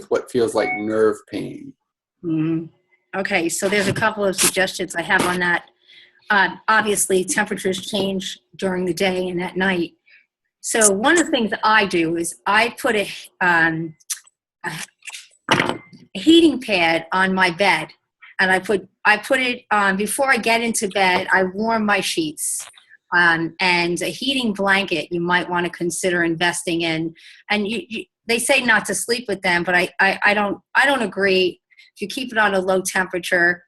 what feels like nerve pain. Mm-hmm. Okay, so there's a couple of suggestions I have on that. Obviously, temperatures change during the day and at night. So one of the things that I do is I put a heating pad on my bed, and I put it on before I get into bed. I warm my sheets, and a heating blanket you might want to consider investing in. And they say not to sleep with them, but I don't agree. If you keep it on a low temperature,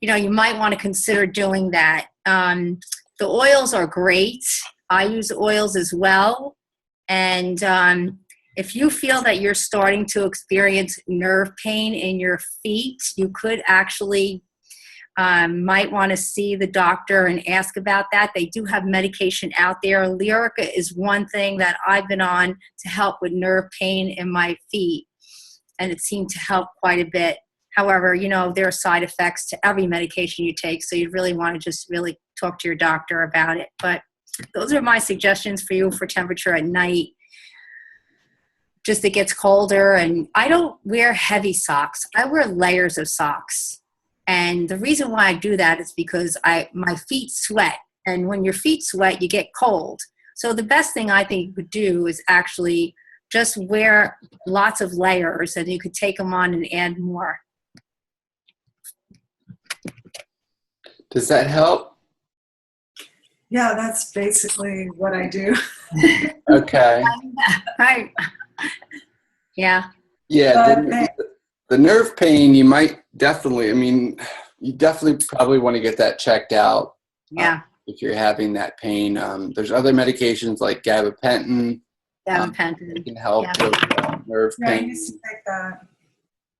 you might want to consider doing that. The oils are great. I use oils as well. And if you feel that you're starting to experience nerve pain in your feet, you could actually might want to see the doctor and ask about that. They do have medication out there. Lyrica is one thing that I've been on to help with nerve pain in my feet, and it seemed to help quite a bit. However, there are side effects to every medication you take, so you really want to just really talk to your doctor about it. But those are my suggestions for you for temperature at night. Just it gets colder, and I don't wear heavy socks. I wear layers of socks. And the reason why I do that is because my feet sweat. And when your feet sweat, you get cold. So the best thing I think you could do is actually just wear lots of layers, and you could take them on and add more. Does that help? Yeah, that's basically what I do. Okay. Right. Yeah. Yeah, the nerve pain, you might definitely, you definitely probably want to get that checked out. Yeah. If you're having that pain. There's other medications like gabapentin. That can help with nerve pain. I used to take that.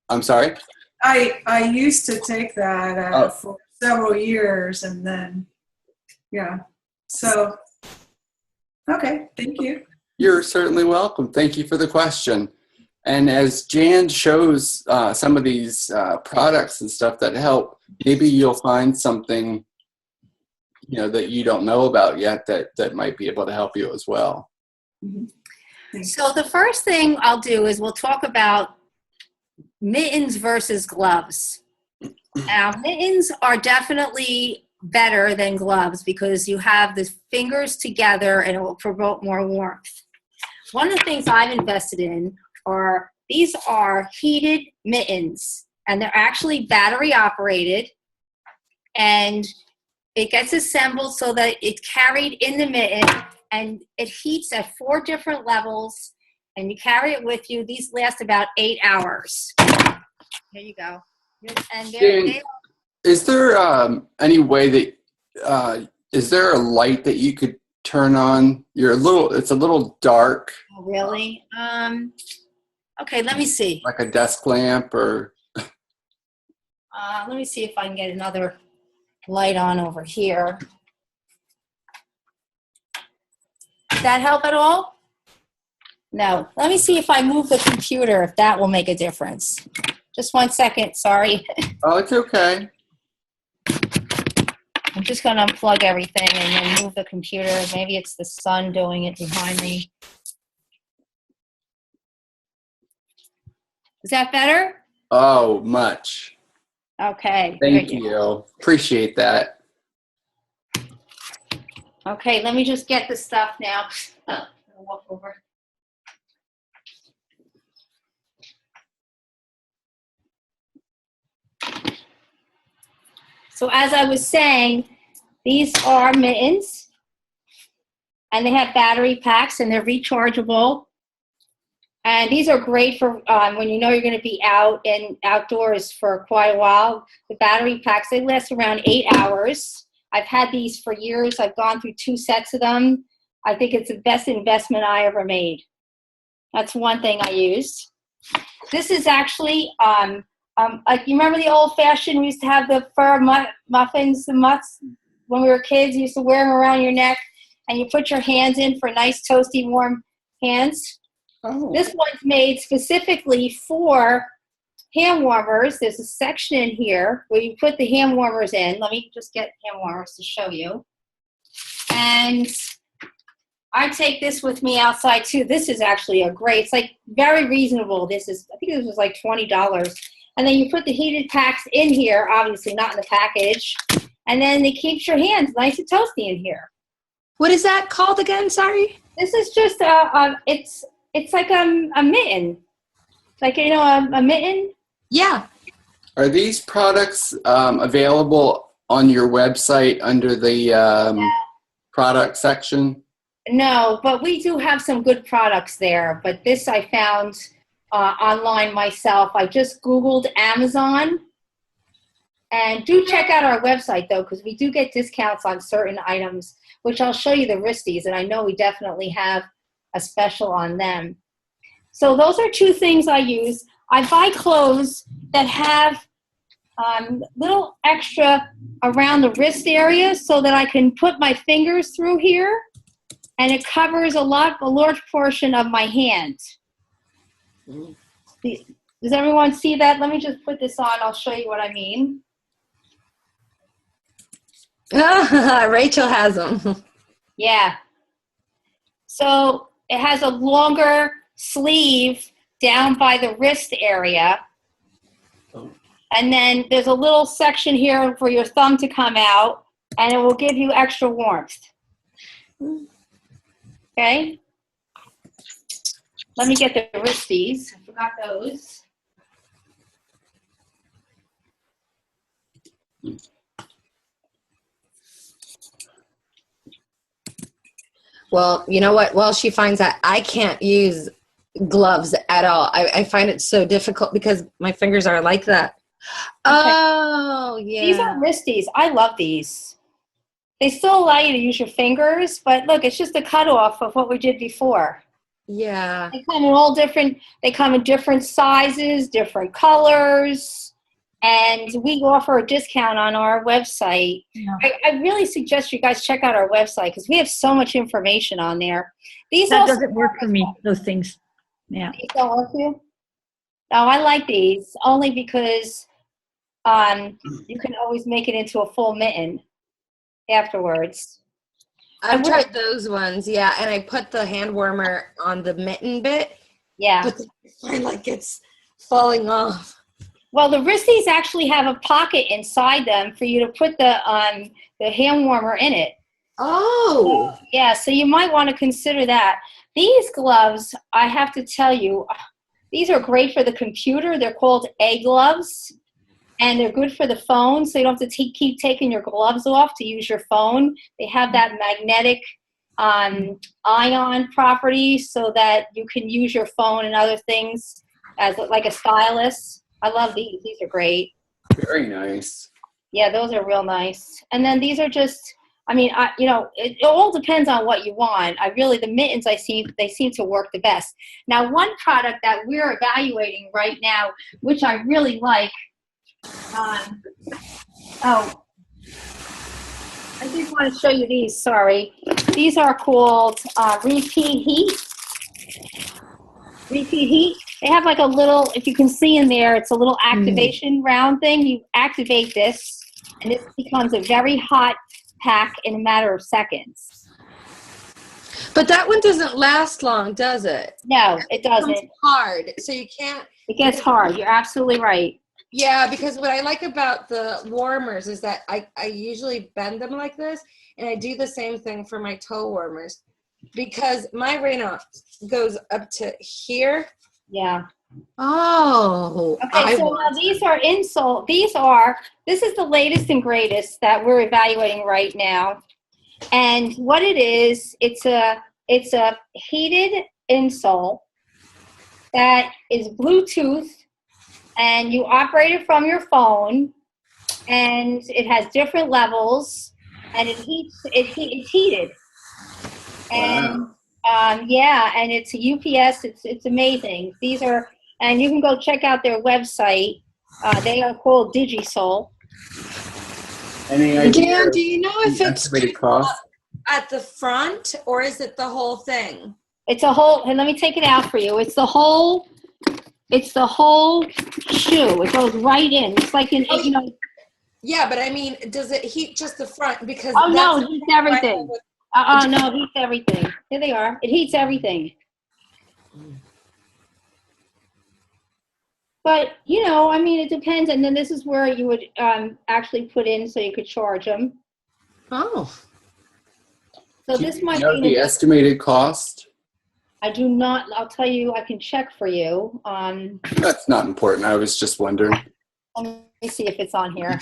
I'm sorry? I used to take that for several years, and then, So, okay, thank you. You're certainly welcome. Thank you for the question. And as Jan shows some of these products and stuff that help, maybe you'll find something that you don't know about yet that might be able to help you as well. Mm-hmm. So the first thing I'll do is we'll talk about mittens versus gloves. Now, mittens are definitely better than gloves because you have the fingers together and it will promote more warmth. One of the things I've invested in these are heated mittens, and they're actually battery operated, and it gets assembled so that it's carried in the mitten, and it heats at 4 different levels, and you carry it with you. These last about 8 hours. There you go. And is there any way that is there a light that you could turn on? It's a little dark. Oh, really? Okay, let me see. Like a desk lamp or let me see if I can get another light on over here. Does that help at all? No. Let me see if I move the computer, if that will make a difference. Just 1 second, sorry. Oh, it's okay. I'm just going to unplug everything and then move the computer. Maybe it's the sun doing it behind me. Is that better? Oh, much. Okay. Thank you. Appreciate that. Okay, let me just get the stuff now. I'll walk over. So as I was saying, these are mittens, and they have battery packs, and they're rechargeable. And these are great for when you know you're going to be out and outdoors for quite a while. The battery packs, they last around 8 hours. I've had these for years. I've gone through 2 sets of them. I think it's the best investment I ever made. That's one thing I used. This is actually, like you remember the old-fashioned, we used to have the fur muffins, the mutts, when we were kids. You used to wear them around your neck, and you put your hands in for nice, toasty, warm hands. Oh. This one's made specifically for hand warmers. There's a section in here where you put the hand warmers in. Let me just get hand warmers to show you. And I take this with me outside too. This is actually a great, it's like very reasonable. This is, I think this was like $20. And then you put the heated packs in here, obviously not in the package. And then it keeps your hands nice and toasty in here. What is that called again? Sorry. This is just it's like a mitten. Like, you know, a mitten. Yeah. Are these products available on your website under the product section? No, but we do have some good products there. But this I found online myself. I just Googled Amazon. And do check out our website, though, because we do get discounts on certain items, which I'll show you the wristies. And I know we definitely have a special on them. So those are 2 things I use. I buy clothes that have little extra around the wrist area so that I can put my fingers through here, and it covers a large portion of my hand. Does everyone see that? Let me just put this on. I'll show you what I mean. Rachel has them. Yeah. So it has a longer sleeve down by the wrist area. And then there's a little section here for your thumb to come out, and it will give you extra warmth. Okay? Let me get the wristies. I forgot those. Well, you know what? While she finds that, I can't use gloves at all. I find it so difficult because my fingers are like that. Okay. Oh, yeah. These are wristies. I love these. They still allow you to use your fingers, but look, it's just a cutoff of what we did before. Yeah. They come in all different, they come in different sizes, different colors, and we offer a discount on our website. Yeah. I really suggest you guys check out our website because we have so much information on there. That doesn't work for me, those things. Yeah. These don't work for you? No, I like these only because you can always make it into a full mitten afterwards. I've tried those ones, yeah, and I put the hand warmer on the mitten bit. Yeah. But I find like it's falling off. Well, the wristies actually have a pocket inside them for you to put the hand warmer in it. Oh. Yeah, so you might want to consider that. These gloves, I have to tell you, these are great for the computer. They're called A gloves, and they're good for the phone, so you don't have to keep taking your gloves off to use your phone. They have that magnetic ion property so that you can use your phone and other things as like a stylus. I love these. These are great. Very nice. Yeah, those are real nice. And then these are just, I mean, it all depends on what you want. The mittens they seem to work the best. Now, one product that we're evaluating right now, which I really like, I just want to show you these, sorry. These are called Repeat Heat. Repeat Heat. They have like a little, if you can see in there, it's a little activation round thing. You activate this, and this becomes a very hot pack in a matter of seconds. But that one doesn't last long, does it? No, it doesn't. It's hard, so you can't. It gets hard. You're absolutely right. Yeah, because what I like about the warmers is that I usually bend them like this, and I do the same thing for my toe warmers, because my Raynaud goes up to here. Yeah. Oh. Okay, so now these are insole. This is the latest and greatest that we're evaluating right now. And what it is, it's a heated insole that is Bluetooth, and you operate it from your phone, and it has different levels, and it's heated. And yeah, and it's a UPS. It's amazing. These are, and you can go check out their website. They are called Digisole. Any idea? Dan, do you know if it's estimated cost? at the front, or is it the whole thing? It's a whole, and let me take it out for you. It's the whole shoe. It goes right in. It's like an, you know. Yeah, but I mean, does it heat just the front? Because Oh no, it heats everything. No, it heats everything. Here they are. It heats everything. But, you know, I mean, it depends. And then this is where you would actually put in so you could charge them. Oh. So this might know be the estimated cost? I do not. I'll tell you. I can check for you. That's not important. I was just wondering. Let me see if it's on here.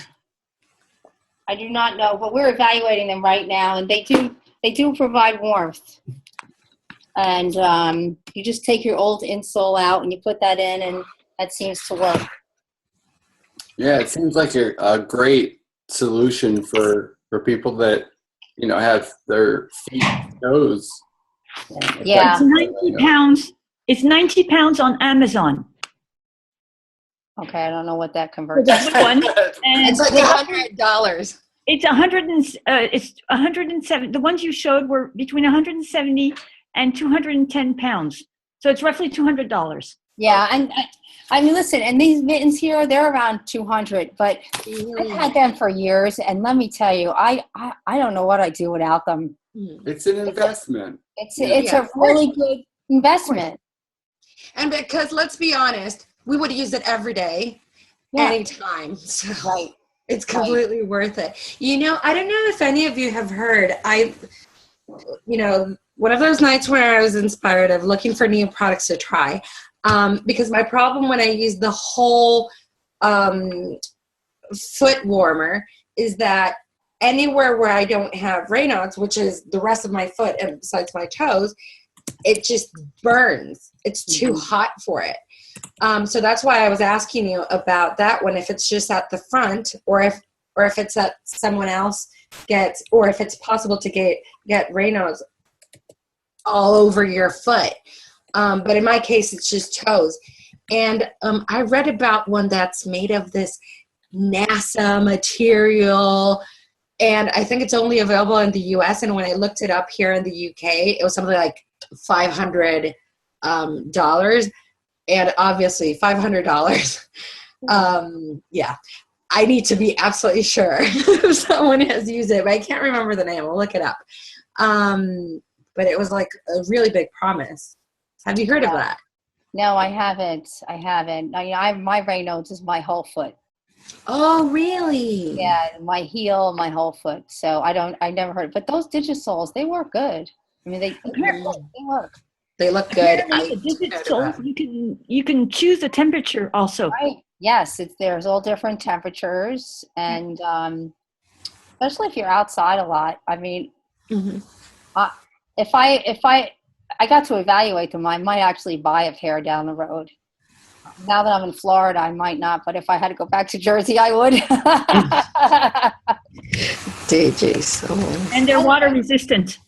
I do not know, but we're evaluating them right now, and they do provide warmth. And you just take your old insole out and you put that in, and that seems to work. Yeah, it seems like a great solution for people that, you know, have their feet and toes. Yeah. It's 90 pounds. It's 90 pounds on Amazon. Okay, I don't know what that For converts. the blue one. And It's like $100. it's 107. The ones you showed were between 170 and 210 pounds. So it's roughly $200. Yeah, and I mean, listen, and these mittens here, they're around 200, but I've had them for years, and let me tell you, I don't know what I'd do without them. It's an investment. It's a really good investment. And because, let's be honest, we would use it every day, anytime. So Right. it's completely worth it. You know, I don't know if any of you have heard, one of those nights where I was inspired of looking for new products to try. Because my problem when I use the whole foot warmer is that anywhere where I don't have Raynaud's, which is the rest of my foot and besides my toes, it just burns. It's too hot for it. So that's why I was asking you about that one, if it's just at the front or if it's that someone else gets, or if it's possible to get Raynaud's all over your foot. But in my case, it's just toes. And I read about one that's made of this NASA material, and I think it's only available in the US. And when I looked it up here in the UK, it was something like $500. And obviously $500. Yeah, I need to be absolutely sure if someone has used it, but I can't remember the name. I'll look it up. But it was like a really big promise. Have you heard of that? No, I haven't. My Raynaud's is my whole foot. Oh, really? Yeah, my heel, my whole foot. So I never heard. But those Digisoles, they work good. I mean, they work. They look good. You can choose the temperature also. Right. Yes, there's all different temperatures, and especially if you're outside a lot. I mean, if I got to evaluate them, I might actually buy a pair down the road. Now that I'm in Florida, I might not, but if I had to go back to Jersey, I would. And they're water resistant.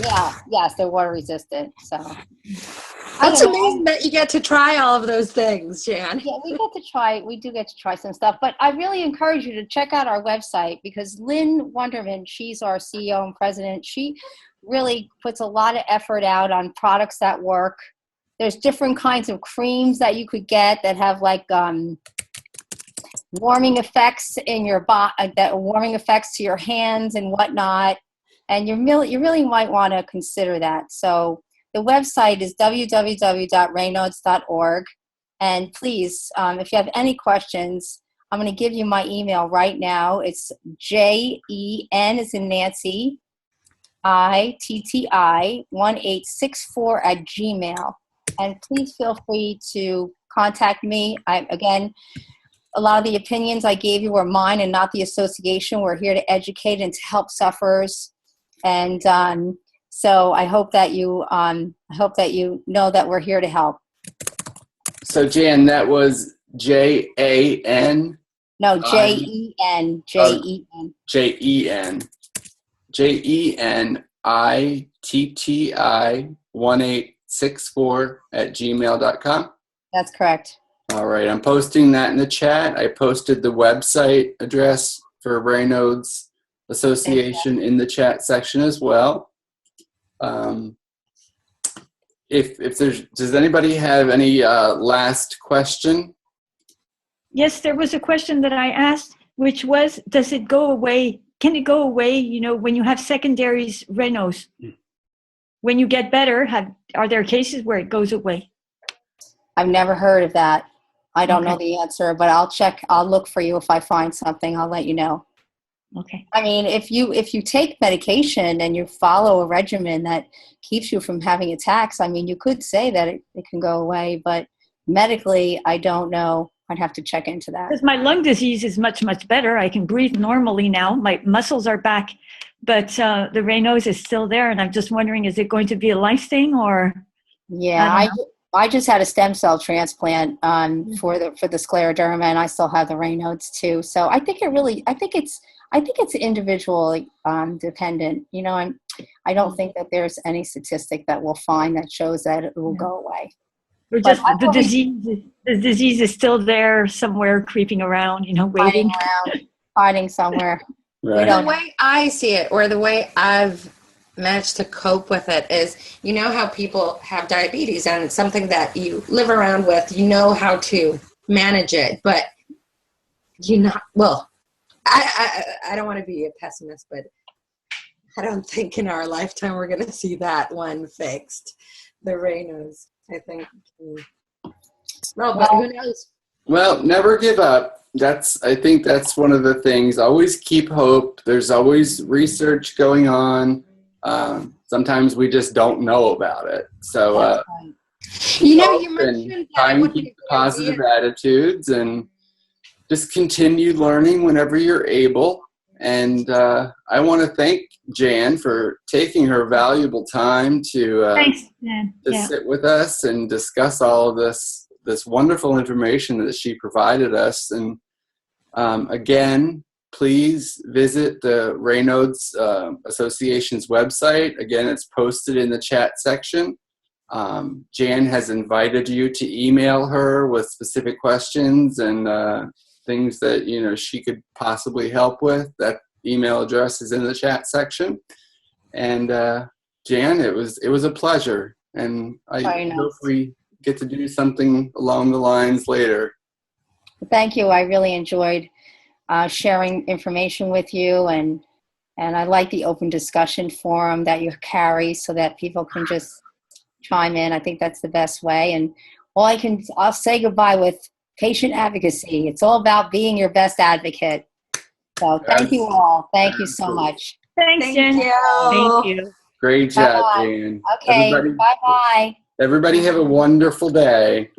Yeah, yes, they're water resistant. So That's amazing that you get to try all of those things, Jan. Yeah, we do get to try some stuff, but I really encourage you to check out our website because Lynn Wonderman, she's our CEO and president. She really puts a lot of effort out on products that work. There's different kinds of creams that you could get that have like warming effects in your body, that warming effects to your hands and whatnot. And you really might want to consider that. So the website is www.raynauds.org. And please, if you have any questions, I'm going to give you my email right now. It's JEN as in Nancy, ITTI1864 @gmail. And please feel free to contact me. Again, a lot of the opinions I gave you were mine and not the association. We're here to educate and to help sufferers. And so I hope that you know that we're here to help. So Jan, that was JAN? No, JEN. JEN. JEN. JENITTI1864 @gmail.com. That's correct. All right, I'm posting that in the chat. I posted the website address for Raynaud's Association in the chat section as well. Does anybody have any last question? Yes, there was a question that I asked, which was, does it go away? Can it go away, when you have secondaries, Raynaud's? When you get better, are there cases where it goes away? I've never heard of that. I don't know the answer, but I'll check. I'll look for you if I find something. I'll let you know. Okay. I mean, if you take medication and you follow a regimen that keeps you from having attacks, I mean, you could say that it can go away, but medically, I don't know. I'd have to check into that. Because my lung disease is much, much better. I can breathe normally now. My muscles are back, but the Raynaud's is still there. And I'm just wondering, is it going to be a life thing or? Yeah, I just had a stem cell transplant for the scleroderma, and I still have the Raynaud's too. So I think it's individually dependent. I don't think that there's any statistic that we'll find that shows that it will go away. Or just the disease is still there somewhere, creeping around, waiting. Hiding somewhere. Right. The way I see it, or the way I've managed to cope with it, is how people have diabetes and it's something that you live around with, how to manage it, but I don't want to be a pessimist, but I don't think in our lifetime we're going to see that one fixed, the Raynaud's. I think. Well, but who knows? Well, never give up. I think that's one of the things. Always keep hope. There's always research going on. Sometimes we just don't know about it. So, you mentioned try and keep positive attitudes and just continue learning whenever you're able. And I want to thank Jan for taking her valuable time to Thanks, Jan. sit with us and discuss all of this wonderful information that she provided us. And again, please visit the Raynaud's Association's website. Again, it's posted in the chat section. Jan has invited you to email her with specific questions and things that she could possibly help with. That email address is in the chat section. And Jan, it was a pleasure, and I hope we get to do something along the lines later. Thank you. I really enjoyed sharing information with you, and I like the open discussion forum that you carry so that people can just chime in. I think that's the best way. And I'll say goodbye with patient advocacy. It's all about being your best advocate. So thank you all. Thank you so much. Thanks, Jen. Thank you. Great job, Jan. Okay, bye-bye. Everybody have a wonderful day.